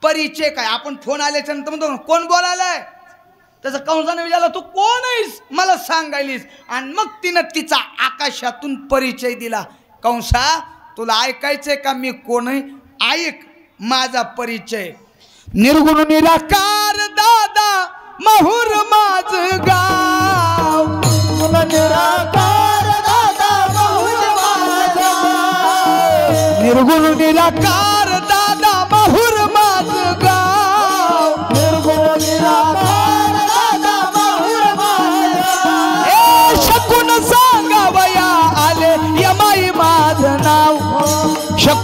परिचय काय आपण फोन आल्याच्या नंतर म्हणतो कोण बोलायलाय त्याचं कंसानं विचारलं तू कोण आहेस मला सांगायलीस आणि मग तिनं तिचा आकाशातून परिचय दिला कंसा तुला ऐकायचंय का मी कोण आहे ऐक माझा परिचय निर्गुण निराकार दादा महुर माझ गाव निराकार दादा महुर माझा निर्गुण निराकार दादा महुर माझ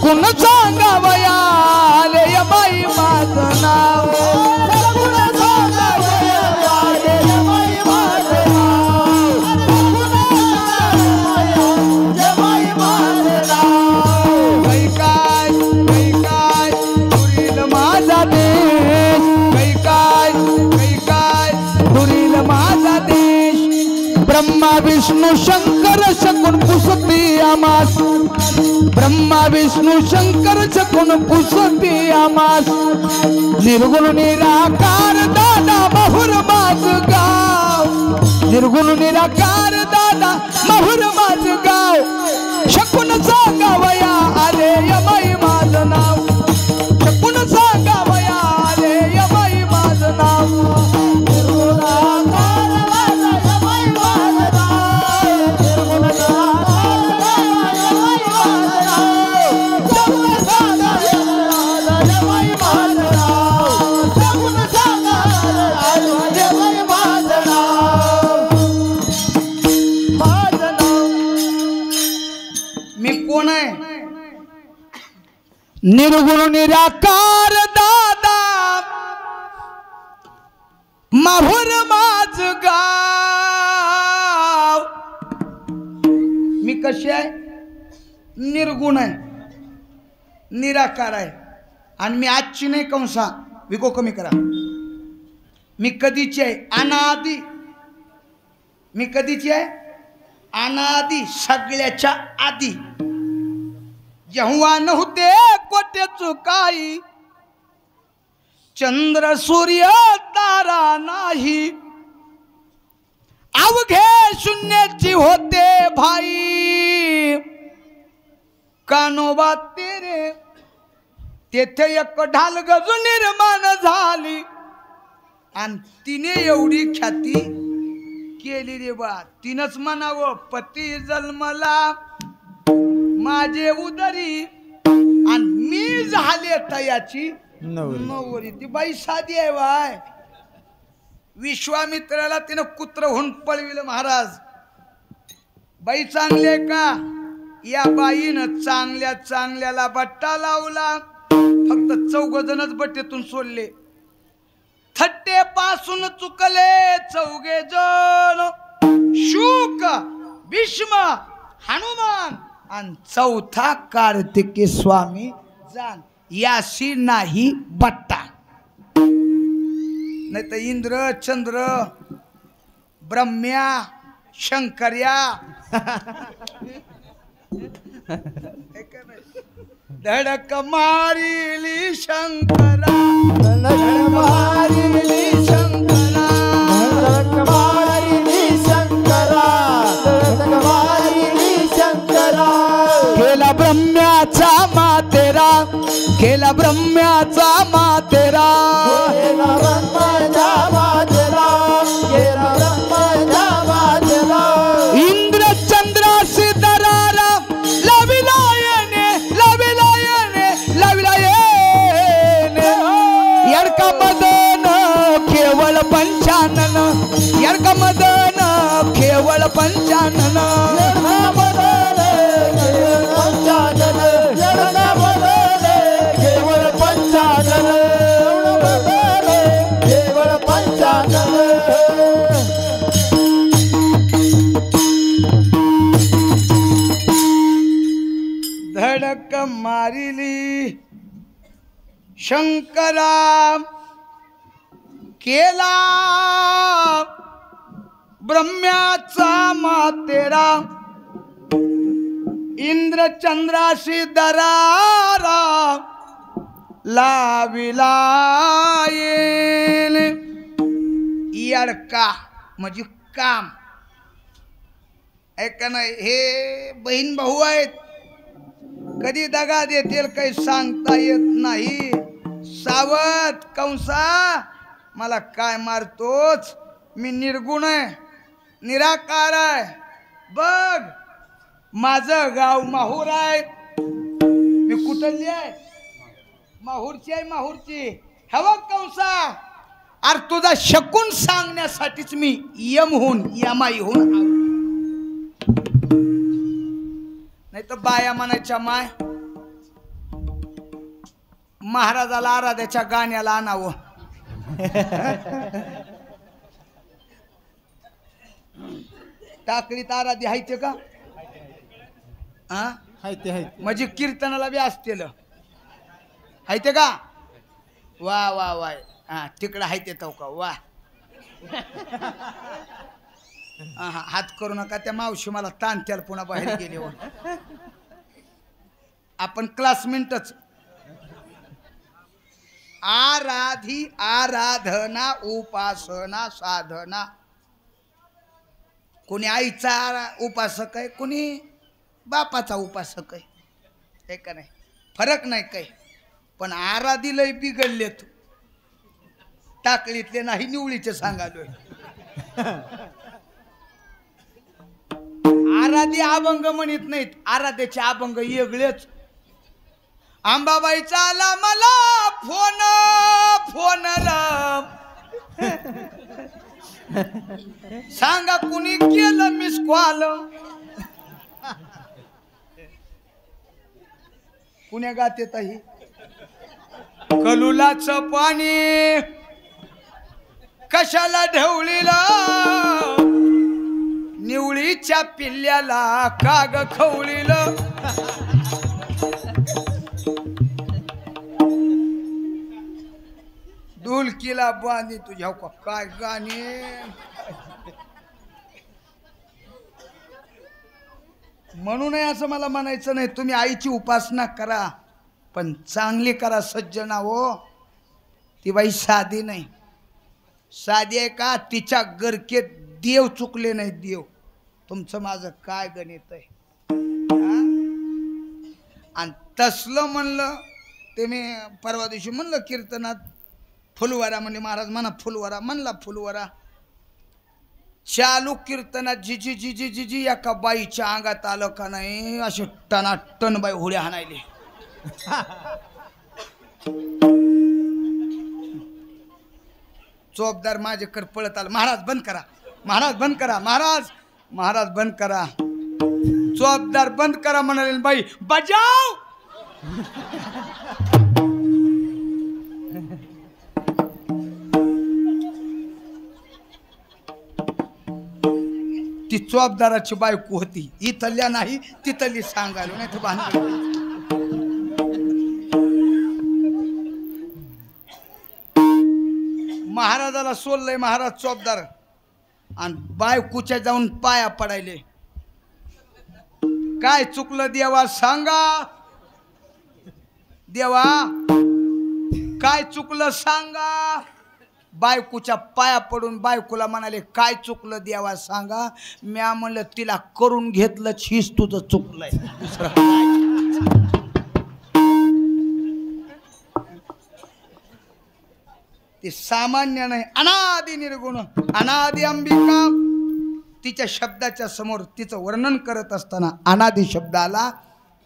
शकून सांगावया आले या बाई माझं नाव ब्रह्मा विष्णू शंकर शकून पुसती आमास ब्रह्मा विष्णू शंकर शकून पुसती आमास निर्गुण निराकार दादा महुर माझ गाव निर्गुण निराकार दादा महुर माझ गाव शकून सांगावया आले यमाई माझं नाव शकून सांगावया आले यमाई माझं नाव निर्गुण निराकार दादा माहुर माझ गाव मी कशी आहे निर्गुण आहे निराकार आहे आणि मी आजची नाही कंसा विको कमी करा मी कधीची आहे अनादी मी कधीची आहे अनादी सगळ्याच्या आधी जेव्हा नव्हते कोटे चुकाई चंद्र सूर्य तारा नाही अवघे शून्याची होते भाई कानोबा तेरे तेथे एक ढाल गजू निर्माण झाली आणि तिने एवढी ख्याती केली रे बा तिनंच म्हणावं पती जन्मला माझे उदरी आणि मी झाले तयाची नवरी ती बाई साधी आहे बाय विश्वामित्राला तिनं कुत्र होऊन पळविलं महाराज बाई चांगली आहे का या बाईनं चांगल्या चांगल्याला बट्टा लावला फक्त 4 जणच बट्टेतून सोडले थट्टे पासून चुकले 4 जण शुक भीष्म हनुमान आणि 4था कार्तिकी स्वामी जान याशी नाही बट्टा नाही तर इंद्र चंद्र ब्रह्म्या शंकर्या धडक मारिली शंकरा धडक मारिली शंकरा धडक मारिली शंकरा धडक मारिली शंकरा केला ब्रह्म्याचा मातेरा केला ब्रह्म्याचा मातेरा केला ब्रह्म्याचा मातेरा केला ब्रह्म्याचा मातेरा इंद्र चंद्राशी दरारा लाविला येणे यडका मदन केवळ पंचानन यडका मदन केवळ पंचानन धडक मारिली शंकरा केला ब्रह्म्याचा मातेरा इंद्र चंद्राशी दरारा लाविला येणे यडका म्हणजे काम ऐका नाही हे बहीण भाऊ आहेत कधी दगा देतील काही सांगता येत नाही सावध कंसा मला काय मारतोच मी निर्गुण आहे निराकार आहे बघ माझं गाव माहूर आहे मी कुठली आहे माहूरची आहे माहूरची हवा कंसा अरे तुझा शकून सांगण्यासाठीच मी यमहून यमाई होऊन नाही तर बाया म्हणायच्या माय महाराजाला आराध्याच्या गाण्याला आणावं. टाकळीत आराध्य हायते का? हा हाय ते हाय. म्हणजे कीर्तनाला बी असतील हायते का? वा वा वा. हा तिकडं हायते तो का? वा. हात करू नका, त्या मावशी मला ताणत्याल पुन्हा बाहेर गेल्यावर. आपण क्लासमेटच. आराधी आराधना उपासना साधना. कोणी आईचा उपासक आहे, कोणी बापाचा उपासक आहे. हे का नाही? फरक नाही काही. पण आराधी लय बिघडलेत. टाकळीतले नाही, निवळीचे सांगालोय. आराधी अभंग म्हणत नाहीत, आराध्याचे अभंग वेगळेच. अंबाबाईचा आला मला फोन फोनला, सांगा कुणी केलं मिस कॉल. कुण्या गाते ताई? कलुलाचं पाणी कशाला ढवळीला, निवळीच्या पिल्ल्याला काग खवळीलं. ढोलकीला बांधी तुझ्या का काय गाणे. म्हणून असं मला म्हणायचं नाही, तुम्ही आईची उपासना करा पण चांगली करा सज्जना हो. ती बाई साधी नाही. साधी आहे का? तिच्या गरकेत देव चुकले नाही. देव तुमचं माझं काय गणित आहे. आणि तसलं म्हणलं ते मी परवा दिवशी म्हणलं कीर्तनात, फुलवारा म्हणजे महाराज म्हणा फुलवारा म्हणला. फुलवारा चालू कीर्तनात जिजी जिजी जिजी एका बाईच्या अंगात आलं का नाही, असे टनाटन बाई होड्या हाणायले. चोपदार माझ्याकडे पळत आला. महाराज बंद करा, महाराज बंद करा, महाराज महाराज बंद करा. चोपदार बंद करा म्हणाले. बाई बजाव. ती चोपदाराची बायको होती. इथल्या नाही तिथली सांगायला नाही तर बांधलं. महाराजाला सोडलंय महाराज चोपदार आणि बायकोच्या जाऊन पाया पडायले. काय चुकलं देवा सांगा, देवा काय चुकलं सांगा. बायकोच्या पाया पडून बायकोला म्हणाले काय चुकलं देवा सांगा. म्या म्हणलं तिला करून घेतलं हीच तुझं चुकलंय, दुसरं काय. ते सामान्य नाही, अनादि निर्गुण अनादि अंबिका. तिच्या शब्दाच्या समोर तिचं वर्णन करत असताना अनादि शब्द आला.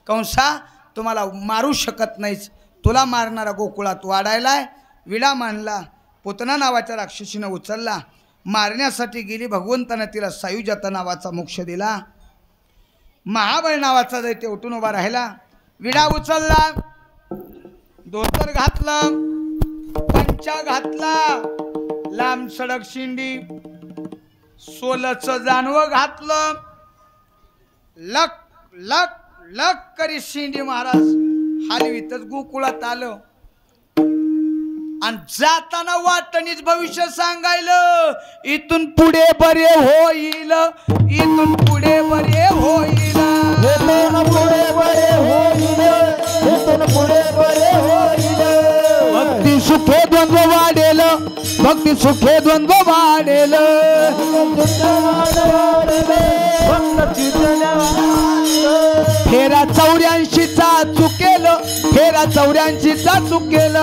कंसा तुम्हाला मारू शकत नाहीच, तुला मारणारा गोकुळात वाढायलाय. विडा मानला, पुतना नावाच्या राक्षसीनं उचलला, मारण्यासाठी गेली. भगवंतानं तिला सायुजाता नावाचा मोक्ष दिला. महाबळ नावाचा दैत्य उठून उभा राहिला. विडा उचलला, धोतर घातलं, पंचा घातला, लांब सडक शिंडी, सोलचं जानवं घातलं. लक लक लक करी शिंडी महाराज हलवीतच गोकुळात आलं. आणि जाताना वाटणीच भविष्य सांगायलं, इथून पुढे बरे होईल, इथून पुढे बरे होईल, इथून पुढे बरे होईल, इथून पुढे बरे होईल. भक्ती सुखे द्वंद्व वाढेल, भक्ती सुखे द्वंद्व वाढेल. फेरा 84चा चुकेल, फेरा 84चा चुकेल,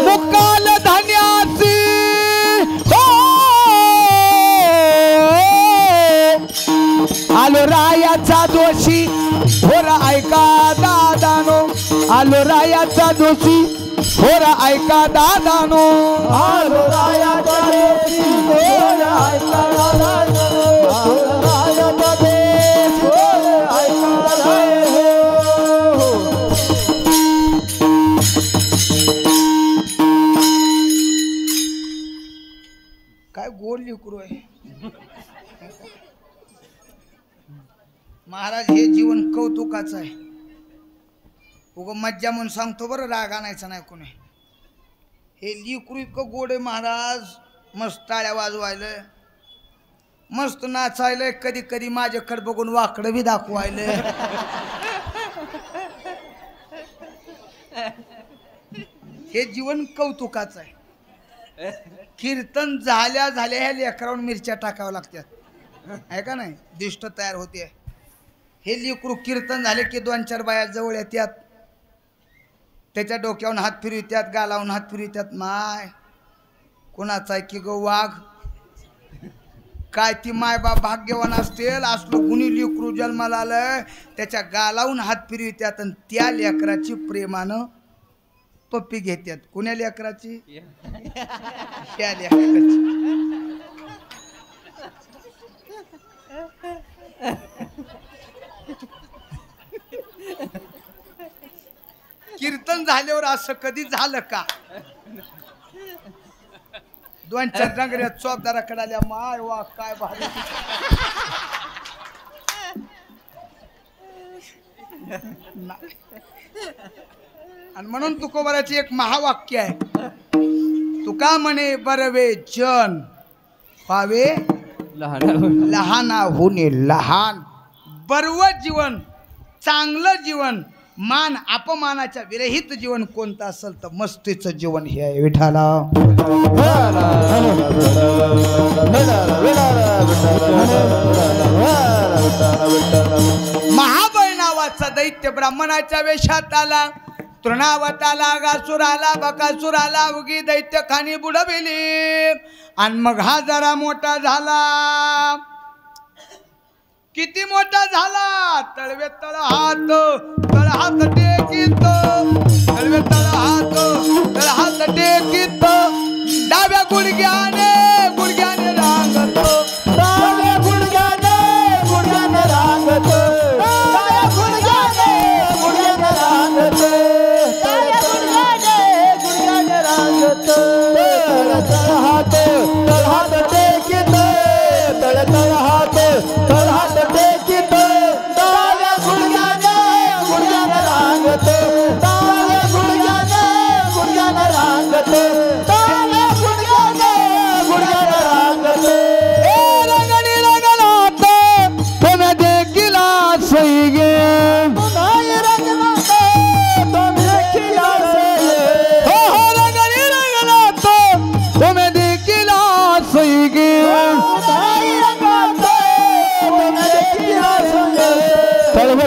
मुकाल धान्याची आलो रायाचा दोषी, होरा ऐका दादानो, आलो रायाचा दोषी, होरा ऐका दादानो, आलो रायाचा दोषी, होरा ऐका दादानो, आलो रायाचा दोषी, होरा ऐका बोलू आहे महाराज हे जीवन कौतुकाचं आहे उग मज्जा म्हणून सांगतो बरं राग आणायचा नाही कोणी हे लिकरू इतकं गोड आहे महाराज मस्त टाळ्या वाजवायलं मस्त नाचायलंय कधी कधी माझ्याकडे बघून वाकडं बी दाखवायलं हे जीवन कौतुकाचं आहे कीर्तन झाल्या झाल्या ह्या लेकरावून मिरच्या टाकाव्या लागतात आहे का नाही दिष्ट तयार होते हे लेकरू कीर्तन झाले की 2-4 बाया जवळ येतात त्याच्या डोक्यावरून हात फिरवितात गालावून हात फिरवितात माय कोणाचा आहे की गो वाघ काय ती माय बाप भाग्यवान असतील असलं कुणी लेकरू जन्माला आलं त्याच्या गालावून हात फिरवितात आणि त्या लेकराची प्रेमानं पप्पी घेतात कुण्या लेकराची त्या लेकराची कीर्तन झाल्यावर असं कधी झालं का 2-4 डांगऱ्या चौकदाराकडे आल्या माय वा काय भारी आणि म्हणून तुकोबाराचे एक महावाक्य आहे तुका म्हणे बरवे जन पावे लहाना होणे लहान बर्व जीवन चांगलं जीवन मान अपमानाच्या विरहित जीवन कोणतं असेल तर मस्तीचं जीवन हे आहे विठाला महाबळ नावाचा दैत्य ब्राह्मणाच्या वेशात आला तृणावत आला गासूर आला बकासूर आला उगी दैत्य खाणी बुडविली आणि मग हा जरा मोठा झाला किती मोठा झाला तळवे तळ हात टेकीत तळवे तळ हात टेकीत डाव्या गुडघ्याने रांगत डाव्या गुडघ्याने रांगत डाव्या गुडघ्याने रांगत डाव्या गुडघ्याने रांगत तळ हात टेकीत तळ हात टेकीत डाव्या गुडघ्याने रांगत डाव्या गुडघ्याने रांगत डाव्या गुडघ्याने रांगत ए रंगणी रंगलात तुम्ही देखील सही गे नाही रंगलात तुम्ही देखील सही हो हो रंगणी रंगलात तुम्ही देखील सही गे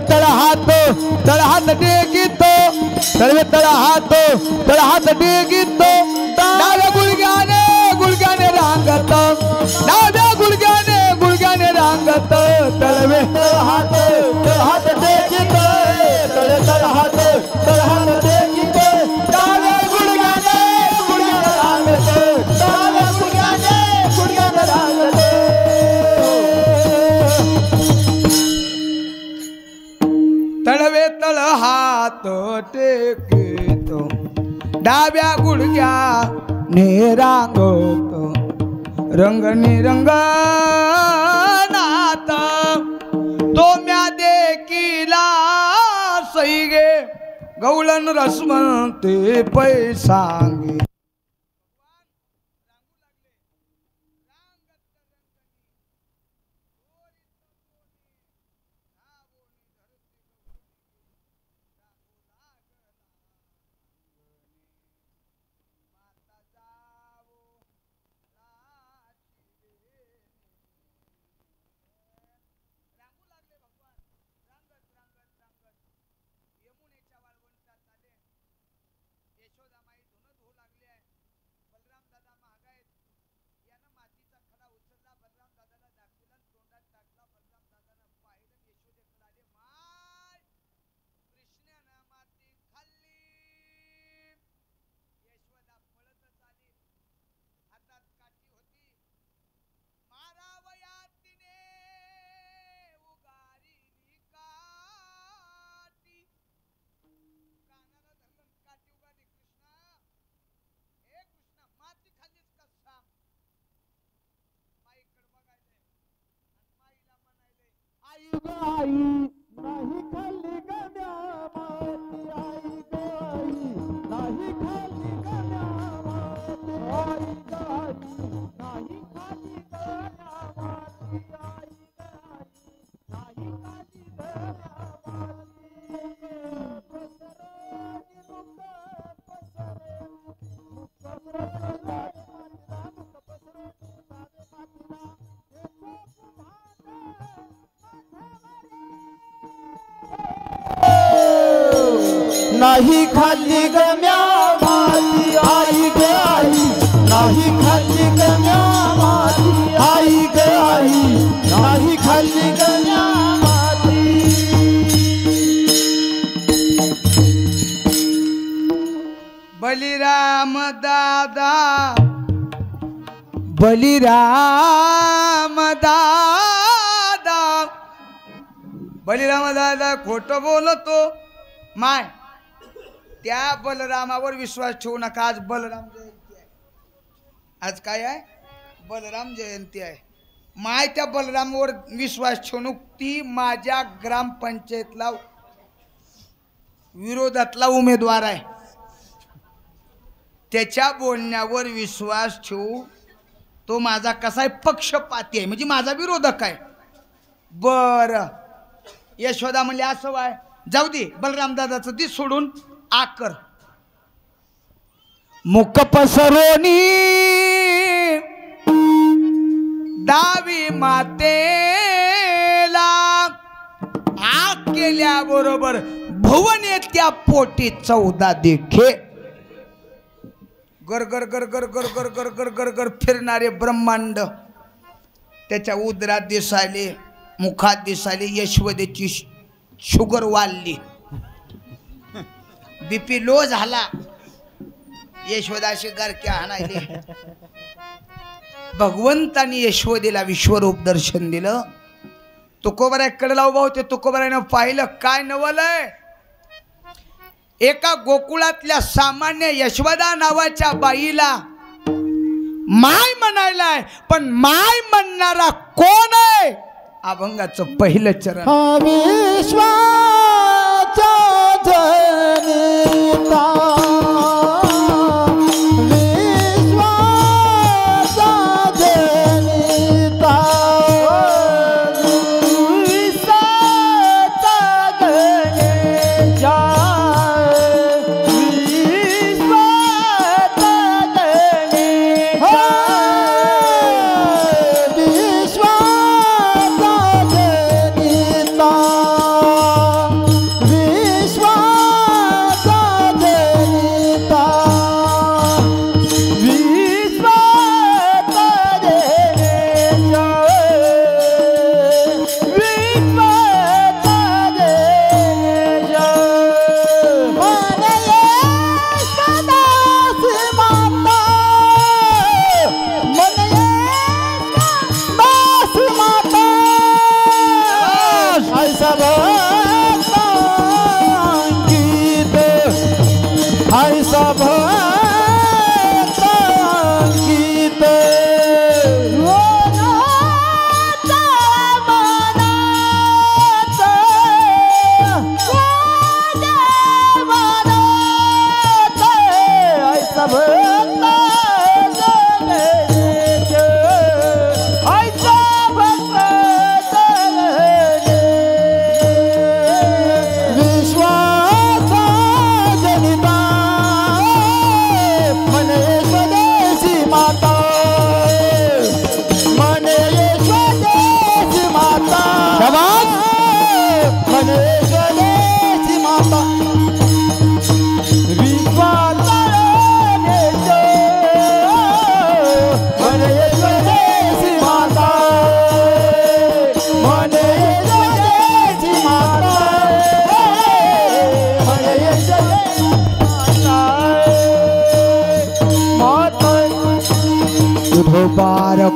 तळ हात टेकीत तळवे तळ हात टेकीत डाव्या गुडघ्याने रांगत डाव्या गुडघ्याने रांगत तळवे तळ हात टेकीत तळ हात टेकीत डाव्या गुडघ्याने रांगत डाव्या गुडघ्याने रांगत तळवे तळ हात टेकीत डाव्या गुडघ्याने रांगत रंगणी रंगनात तो म्या देखीला सही गे गवळण रसमते पैसांगे यशोदामाई धुन धुवू नाही खाल्ली गम्या माती आई ग आई नाही खाल्ली गम्या माती आई ग आई नाही खाल्ली गम्या माती बलिराम दादा बलिराम दादा बलिराम दादा खोटं बोलतो माय त्या बलरामावर विश्वास ठेवू नका आज बलराम जयंती आहे आज काय आहे बलराम जयंती आहे माय त्या बलरामावर विश्वास ठेवणूक ती माझ्या ग्रामपंचायतला विरोधातला उमेदवार आहे त्याच्या बोलण्यावर विश्वास ठेवू तो माझा कसा आहे पक्षपाती आहे म्हणजे माझा विरोधक आहे बरं यशोदा म्हणले असं आहे जाऊ दे बलराम दादाचं ती सोडून आकर मुख पसरोनी दावी मातेला आग केल्याबरोबर भुवने त्या पोटी 14 देखे गर गर गर गर गर गर गर गर गर गर फिरणारे ब्रह्मांड त्याच्या उदरात दिसायले मुखात दिसायले यशोदेची शुगर वाढली बीपी लो झाला यशोदाशी गरक्या हाणायले भगवंतानी यशोदेला विश्वरूप दर्शन दिलं तुकोबराकडे उभा होते तुकोबरानं पाहिलं काय नवलय एका गोकुळातल्या सामान्य यशोदा नावाच्या बाईला माय म्हणायलाय पण माय म्हणणारा कोण आहे अभंगाचं पहिलं चरण विश्वाचा जनिता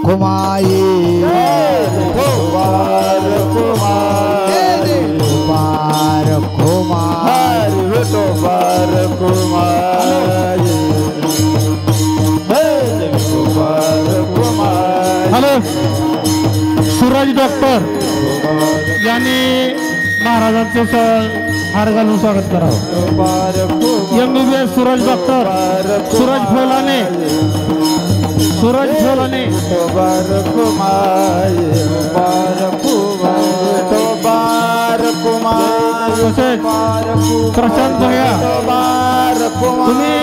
कुमाई बार कुमार बार कुमार बार कुमार बार कुमार हेलो सूरज डॉक्टर यांनी महाराजांचं हार घालून स्वागत करावं. MBBS सूरज डॉक्टर सूरज फुलाने प्रशांत भैया तुम्ही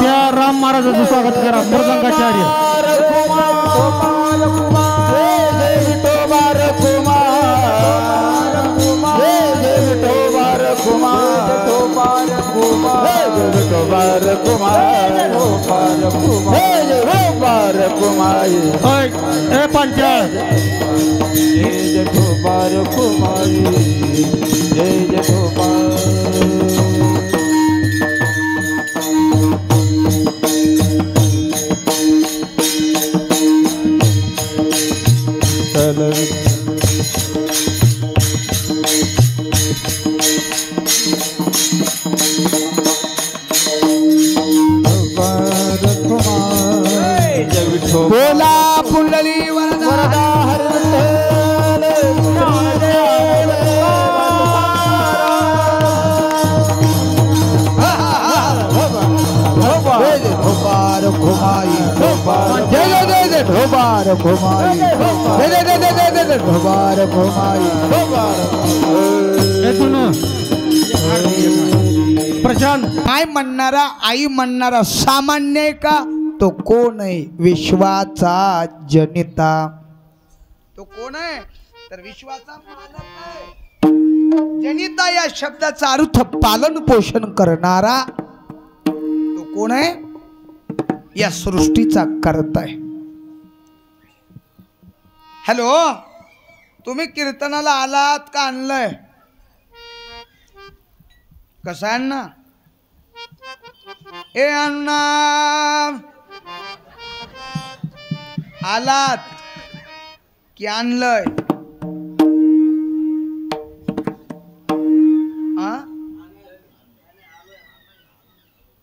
त्या राम महाराजांचं स्वागत करा. मृदंगाचार्य पंचायत बोला पुंडली वरदा प्रशांत काय म्हणणारा आई म्हणणारा सामान्य आहे का? तो कोण आहे? विश्वाचा जनिता. तो कोण आहे? तर विश्वाचा मालक आहे. जनिता या शब्दाचा अर्थ पालन पोषण करणारा. तो कोण आहे? या सृष्टीचा करता आहे. हॅलो, तुम्ही कीर्तनाला आलात का आणलंय? कसा अण्णा? ए अण्णा, आलात की आणलंय?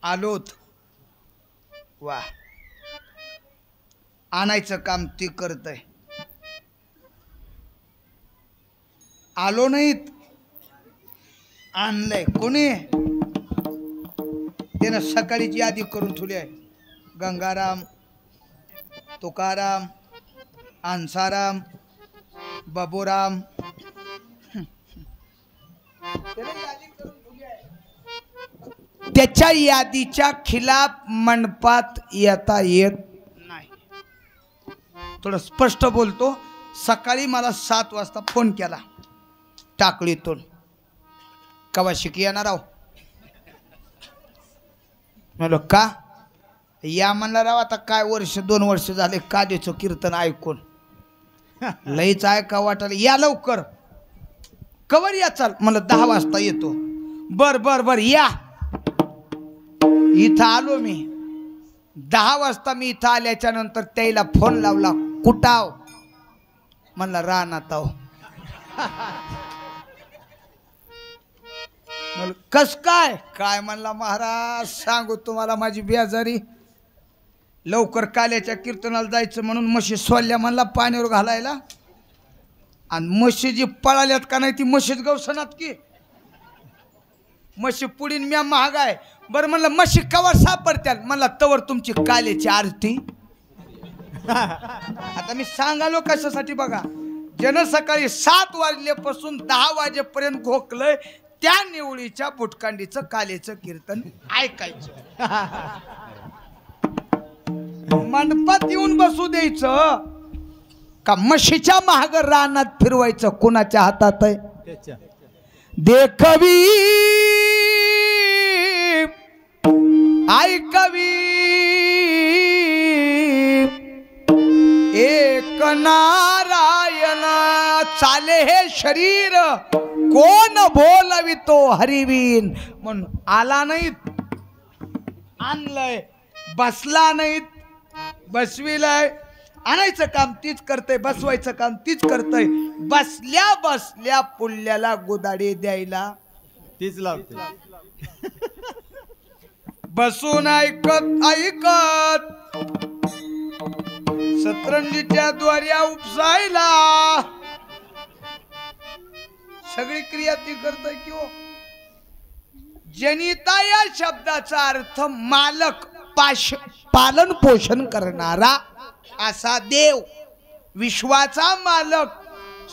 आलोत. वा, आणायचं काम ती करतय. आलो नाहीत, आणलंय. कोणी? त्यानं सकाळीची यादी करून ठेवली आहे. गंगाराम, तुकाराम, आंसाराम, बाबूराम. त्याच्या यादीच्या खिलाफ मंडपात येता येत नाही. थोडं स्पष्ट बोलतो. सकाळी मला 7 वाजता फोन केला टाकळीतून. कवा शिकी येणार आहो? म्हणलो का? या म्हणला राव. आता काय 1-2 वर्ष झाले कादेचं कीर्तन ऐकून लईच ऐका वाटायला. या लवकर. कवर या? चाल. मला 10 वाजता येतो. बर बर बर या. इथं आलो मी. 10 वाजता मी इथं आल्याच्या नंतर त्याला फोन लावला. कुटाव? म्हणला रानात आहो. कस काय? काय म्हणला महाराज सांगू तुम्हाला माझी बेजारी. लवकर काल्याच्या कीर्तनाला जायचं म्हणून म्हशी सोडल्या म्हणला पाण्यावर घालायला. आणि म्हशी जी पळाल्यात का नाही ती म्हशीच गवसनात की. म्हशी पुढीन म्या महाग आहे. बरं म्हणलं म्हशी कवर सापडत्याल? म्हणला तवर तुमची काल्याची आरती. आता मी सांगालो कशासाठी बघा. जन सकाळी 7 वाजल्यापासून 10 वाजेपर्यंत घोकलंय त्या निवळीच्या बुटकांडीचं कालेचं कीर्तन ऐकायचं. मंडपात येऊन बसू द्यायचं का म्हशीच्या महाग रानात फिरवायचं? कुणाच्या हातात आहे? देखवी ऐकवी एक नारायणा चाले हे शरीर कोण बोलवितो हरिवीन. म्हणून आला नाहीत, आणलंय. बसला नाहीत, बसविलंय. आणायचं काम तीच करतय, बसवायचं काम तीच करतय. बसल्या बसल्या पुल्याला गुदाडे द्यायला तीच लावते. बसून ऐकत ऐकत सतरंजीच्या द्वाऱ्या उपसायला सगळी क्रिया ती करतय किंवा जनिता या शब्दाचा अर्थ मालक, पालन पोषण करणारा असा देव, विश्वाचा मालक,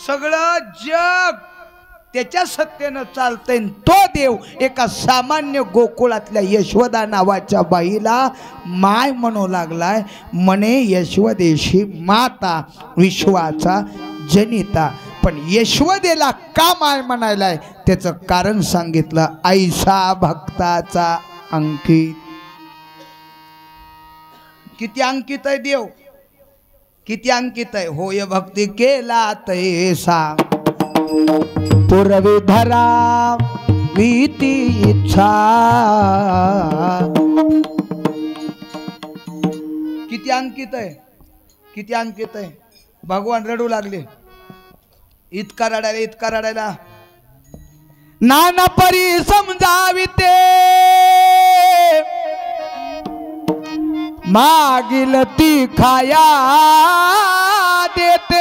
सगळं जग त्याच्या सत्तेनं चालतंय. तो देव एका सामान्य गोकुळातल्या यशोदा नावाच्या बाईला माय म्हणू लागलाय. म्हणे यशोदेशी माता, विश्वाचा जनिता. पण यशोदेला का माय म्हणायलाय त्याचं कारण सांगितलं. ऐसा भक्ताचा अंकित. किती अंकित आहे देव, किती अंकित आहे. होय भक्ती केला तैसा पुरवी धरा वीती इच्छा. किती अंकित आहे, किती अंकित आहे. भगवान रडू लागले. इतका रडायला, इतका रडायला. नाना परी समजाविते मागिल ती खाया देते.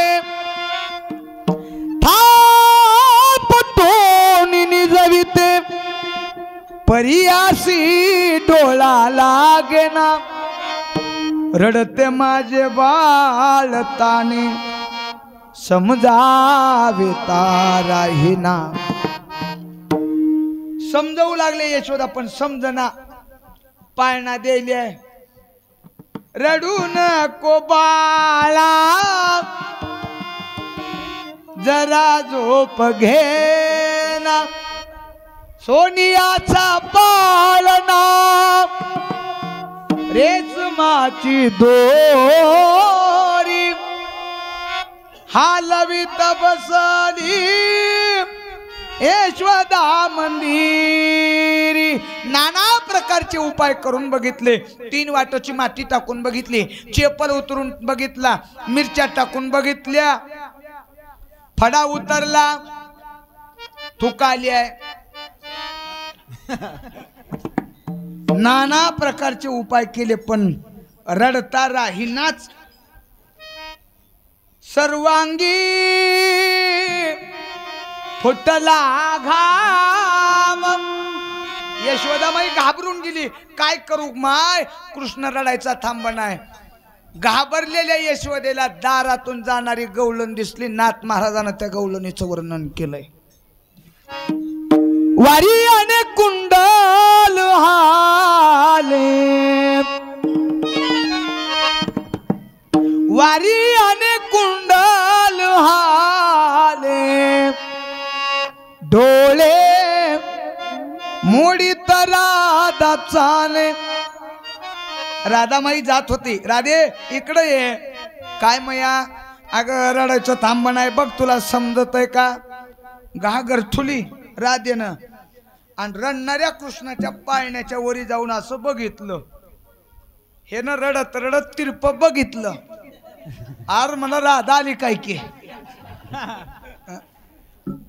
निजविते परियासी डोळा लागेना. रडते माझे बाळ ताने समजावे ताराहीना. समजावू लागले यशोदा पण समजना. पाळणा देले. रडू नको बाळा जरा झोप घेना. सोनियाचा पाळणा रेशमाची दोरी हालवीत बसली यशोदा मंदिरी. नाना प्रकारचे उपाय करून बघितले. 3 वाटाची माती टाकून बघितली, चेपल उतरून बघितला, मिरच्या टाकून बघितल्या, फडा उतरला, थुकाली आहे. नाना प्रकारचे उपाय केले पण रडता राहीनाच. सर्वांगी फुटला घाम. यशोदामाई घाबरून गेली. काय करू माय, कृष्ण रडायचा थांबा नाही. घाबरलेल्या यशोदेला दारातून जाणारी गवळण दिसली. नाथ महाराजांना त्या गवळणीचं वर्णन केलंय. वारी अने कुंडल हाले, वारी अने कुंडल हाले, डोळे मोडीत राधा चाले. राधामाई जात होती. राधे इकडे ये. काय मया, अगं रडायचं थांब नाही बघ, तुला समजत आहे का. घागर थुली राधेनं आणि रडणाऱ्या कृष्णाच्या पाळण्याच्या वरी जाऊन असं बघितलं. हे न रडत रडत तिरप बघितलं. आर मला राधा आली काय की.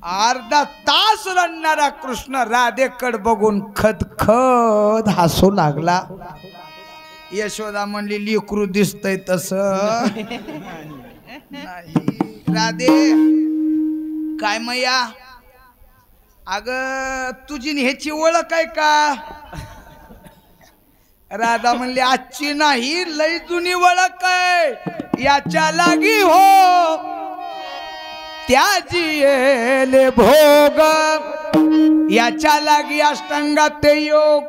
अर्धा तास रडणारा कृष्ण राधेकड बघून खदखद हसू लागला. यशोदा म्हणली लेकरू दिसतय तस नाही. राधे काय मैया, अग तुझी ह्याची ओळख आहे का. राधा म्हणली आजची नाही, लय जुनी ओळख आहे. याच्या लागी हो त्याची येले भोग, याच्या लागी अष्टांगात योग.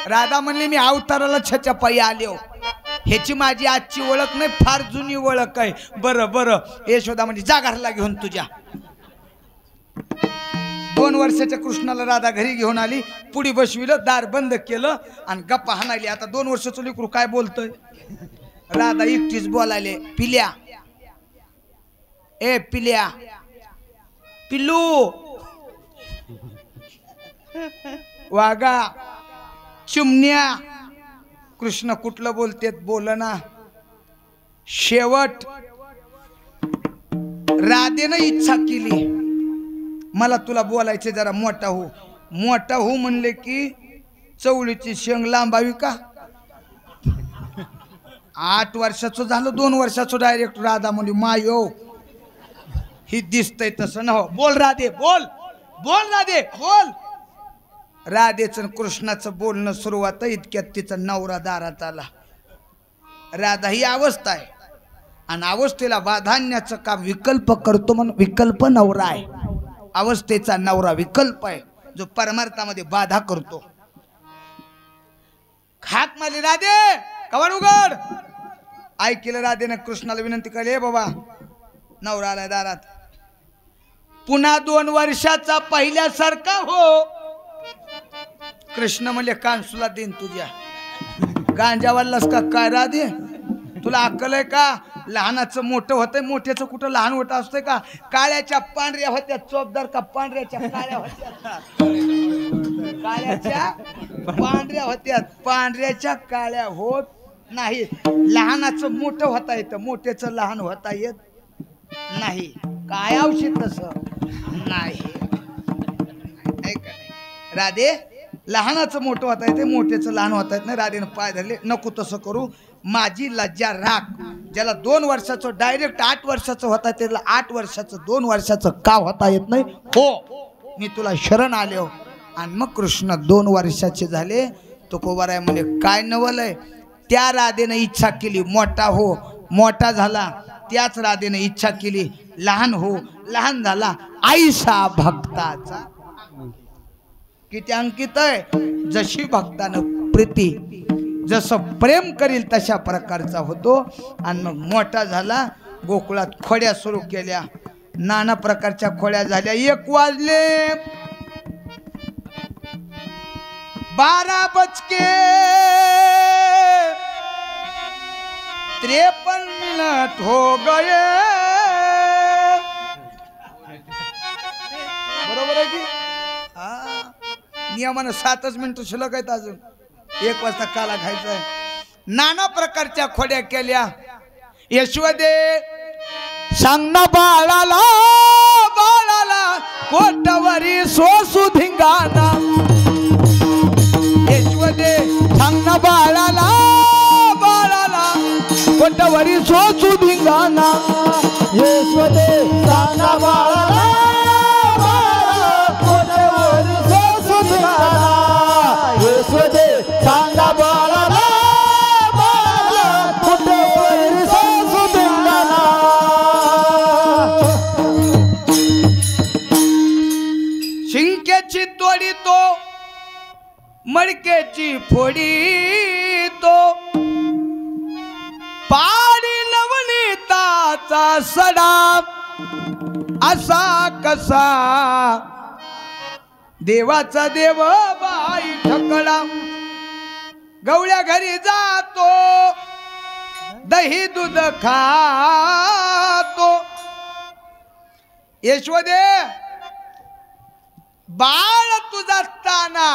राधा म्हणली मी अवताराला छच्या पायी आलो. ह्याची माझी आजची ओळख नाही, फार जुनी ओळख आहे. बरं बरं. यशोदा म्हणजे जा घरला घेऊन तुझ्या. 2 वर्षाच्या कृष्णाला राधा घरी घेऊन आली. पुढी बसविलं, दार बंद केलं आणि गप्पा हाणाली. आता 2 वर्षाचं लेकरू काय बोलतोय. राधा एकटीच बोलायले. पिल्या, ए पिल्या, पिल्लू, वागा, चिमण्या. कृष्ण कुठलं बोलतेत बोलना. शेवट राधेनं इच्छा केली मला तुला बोलायचे, जरा मोठा हो. मोठा हो म्हणले की चवळीची शेंग लांबावी का. 8 वर्षाचं झालं 2 वर्षाचं डायरेक्ट राधा म्हणजे मायो ही दिसतंय तसं न हो. बोल राधे बोल बोल राधे बोल. राधेचं कृष्णाचं बोलणं सुरुवात इतक्यात तिचा नवरा दारात आला. राधा ही अवस्था आहे आणि अवस्थेला बाधान्याचं काम विकल्प करतो म्हणून विकल्प नवरा आहे. अवस्थेचा नवरा विकल्प आहे जो परमार्थामध्ये बाधा करतो. हाक मारली राधे कवाड उघड. ऐकलं राधेनं कृष्णाला विनंती केली हे बाबा नवरा आलाय दारात. पुन्हा 2 वर्षाचा पहिल्यासारखा हो. कृष्ण म्हणले कांसुला देईन तुझ्या. गांजावालास का काय राधे तुला अक्कल आहे का. लहानाचं मोठं होतंय मोठ्याचं कुठं लहान मोठं असतंय का. काळ्याच्या पांढऱ्या होत्या चोपदार का पांढऱ्याच्या काळ्या होत्या. काळ्याच्या पांढऱ्या होत्या पांढऱ्याच्या काळ्या होत नाही. लहानाचं मोठं होता येतं मोठ्याचं लहान होता येत नाही. काय औषध तसं नाही. राधे लहानाचं मोठं होता येते मोठ्याचं लहान होता येत नाही. राधेनं पाय धरले नको तसं करू. माझी लज्जा राख. ज्याला 2 वर्षाचं डायरेक्ट 8 वर्षाचं होता त्याला 8 वर्षाचं 2 वर्षाचं का होता येत नाही. हो मी तुला शरण आले हो. आणि मग कृष्ण 2 वर्षाचे झाले. तो कोबाराय म्हणे काय नवलय. त्या राधेनं इच्छा केली मोठा हो मोठा झाला. त्याच राधेनं इच्छा केली लहान हो लहान झाला. आईसा भक्ताचा किती अंकित आहे. जशी भक्तानं प्रीती जसं प्रेम करील तशा प्रकारचा होतो. आणि मग मोठा झाला. गोकुळात खोड्या सुरू केल्या. नाना प्रकारच्या खोड्या झाल्या. 1 वाजले 12 बजके 53 मिनट हो गए. बरोबर आहे की नियमानं 7च मिनिटं शिल्लक आहेत अजून. 1 वाजता काला खायचा आहे. नाना प्रकारच्या खोड्या केल्या. यशोदे सांग ना बाळाला बाळाला कोटवरी सोसू धिंगाणा. यशोदे सांग ना बाळाला बाळाला कोटवरी सोसू धिंगाणा. यशोदे सांग ना बाळाला कोटवरी सोसू धिंगाणा. यशोदे सांग ना बाळाला कोटवरी सोसू धिंगाणा. शिंक्याची तोडी तो मडक्याची फोडी तो पाडी लवणीताचा सडा असा कसा. देवाचा देव बाई ठकडा. गवळ्या घरी जातो दही दूध खातो. यशोदे बाळ तुझा ताना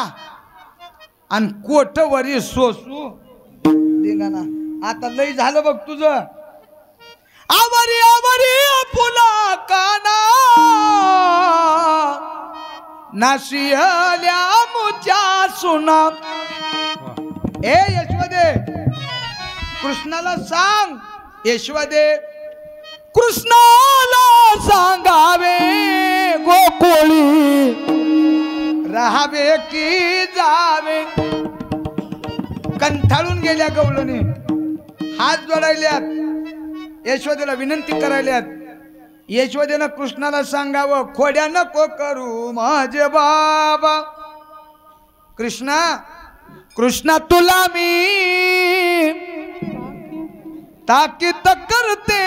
आणि कोठवरी सोसू धिंगाणा. आता लय झालं बघ तुझं. आवरी आवरी फुला काना नाशिया मुच्या सुना. ए यशोदे कृष्णाला सांग. यशोदे कृष्णाला सांगावे गोकुळी राहावे की जावे. कंठाळून गेल्या गवळणी हात जोडायल्यात. यशोदेला विनंती करायल्यात. यशोदेनं कृष्णाला सांगावं खोड्या नको करू माझे बाबा. कृष्णा कृष्णा तुला मी ताकीद करते.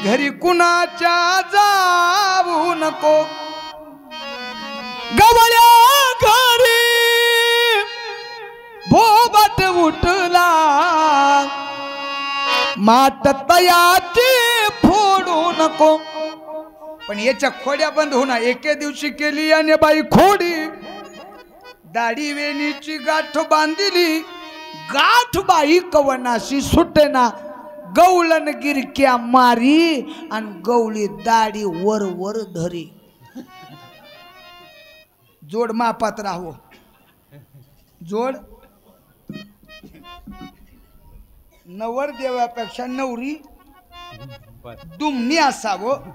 घरी कुणाच्या जाऊ नको. गवळ्या घरी भोबाट उठला मात तयाची फोडू नको. पण याच्या खोड्या बंद होणार. एके दिवशी केली आणि बाई खोडी. दाढी वेणीची गाठ बांधिली. गाठ बाई कवनाशी सुटेना. गवळण गिरक्या मारी आणि गवळी दाढी वर वर धरी. जोड मापात राहो. जोड नवरदेवापेक्षा नवरी दुमणी असावं.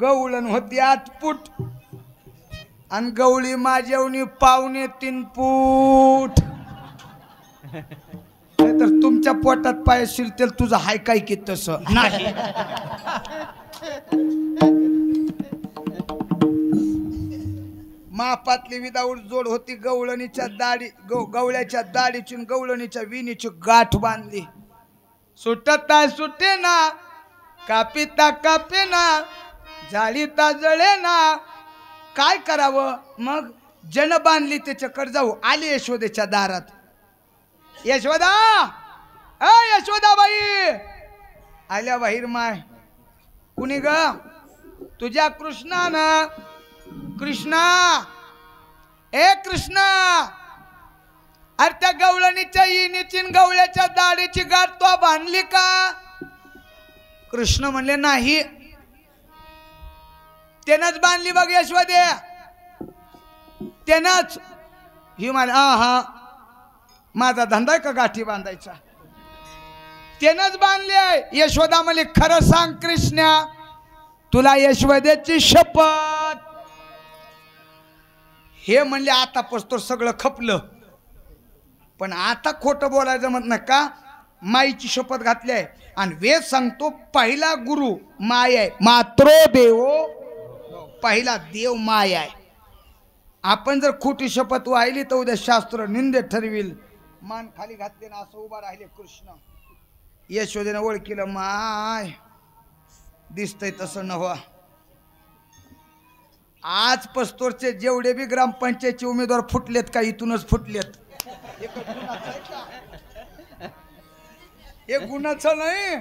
गवळण होती 8 फूट आणि गवळी माझ्यावनी 2.25 फूट. तर तुमच्या पोटात पाय शिरतेल तुझं हाय काय की तसं नाही. मापातली विदाऊट जोड होती. गवळणीच्या दाढी गवळ्याच्या दाढीची गवळणीच्या विणीची गाठ बांधली. सुटता सुटे ना कापिता कापे ना जाळीता जळे ना. काय करावं मग जन बांधली त्याच्याकडे जाऊ. आली यशोदेच्या दारात. यशोदा यशोदाबाई आल्या बाहेर. माय कुणी ग? तुझ्या कृष्णानं. कृष्णा ए कृष्णा अरे त्या गवळणीच्या इनीची गवळ्याच्या दाढीची गाठ तो बांधली का? कृष्ण म्हणले नाही. त्यानंच बांधली बघ यशोदे त्यानंच. ही म्हण हा माझा धंदा का गाठी बांधायचा. त्यानंच बांधली आहे. यशोदा म्हणले खरं सांग कृष्णा तुला यशोदेची शपथ. हे म्हणले आता पस्तोर सगळं खपलं पण आता खोटं बोलायचं म्हणत नाही का? माईची शपथ घातली आहे आणि वेद सांगतो पहिला गुरु माय आहे. मात्रो देवो पहिला देव माय आहे. आपण जर खोटी शपथ वाहिली तर उद्या शास्त्र निंदे ठरविल. मान खाली घातले ना असं उभा राहिले कृष्ण. यशोदेनं ओळखीलं माय दिसतंय तसं नव्ह. आज पस्तोरचे जेवढे बी ग्रामपंचायतचे उमेदवार फुटलेत का इथूनच फुटलेत. हे गुणाचं नाही.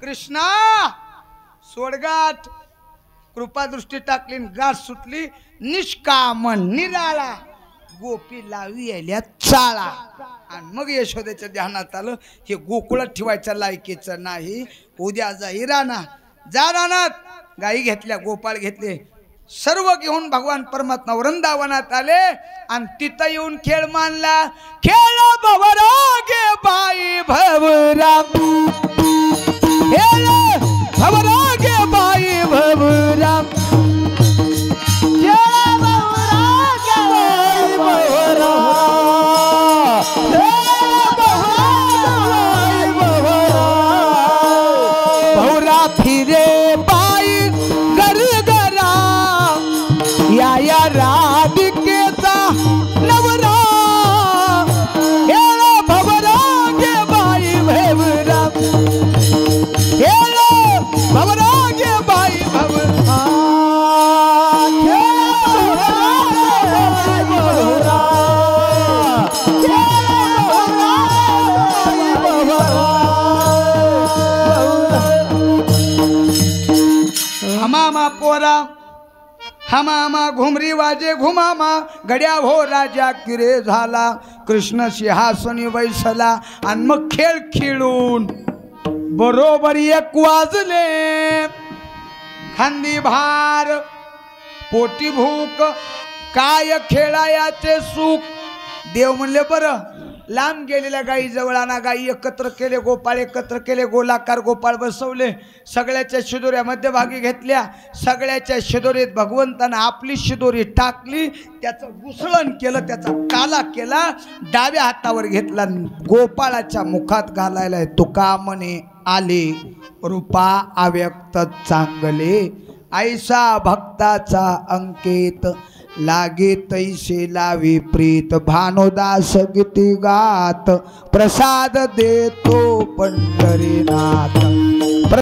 कृष्णा सोडगाठ कृपादृष्टी टाकली गाठ सुटली. निष्कामन निराळा गोपी लावी यायल्या चाळा. आणि मग यशोदेच्या ध्यानात आलं हे गोकुळात ठेवायच्या लायकीचं नाही. उद्या जाई राणा जा रानात. गाई घेतल्या गोपाळ घेतले सर्व घेऊन भगवान परमात्मा वृंदावनात आले आणि तिथं येऊन खेळ मानला. खेळ भवरागे बाई भवराम खेळ भवरागे बाई भवराम भवरा फिरे बाई गरगरा या राधिकेचा नवरा. खेळ भवरागे बाई भवरा खेळ भवरागे बाई भवरा हमामा पोरा हमामा घुमरी वाजे घुमामा. गड्या भो राजा किरे झाला. कृष्ण सिंहासनी बैसला आणि मग खेळ खेळून बरोबर 1 वाजले. खांदी भार पोटी भूक काय खेळायाचे सुख. देव म्हणले बरं लांब गेलेल्या गायी जवळ आणा. गायी एकत्र केले गोपाळ एकत्र केले गोलाकार गोपाळ बसवले. सगळ्याच्या शिदोऱ्या मध्यभागी घेतल्या. सगळ्याच्या शिदोरीत भगवंतानं आपली शिदोरी टाकली. त्याचं घुसळण केलं त्याचा काला केला. डाव्या हातावर घेतला गोपाळाच्या मुखात घालायला. तुका म्हणे आले रूपा अव्यक्त चांगले. ऐसा भक्ताचा अंकेत लागे तैसे लावी प्रीत. भानुदास गीती गात प्रसाद देतो पंढरीनाथ.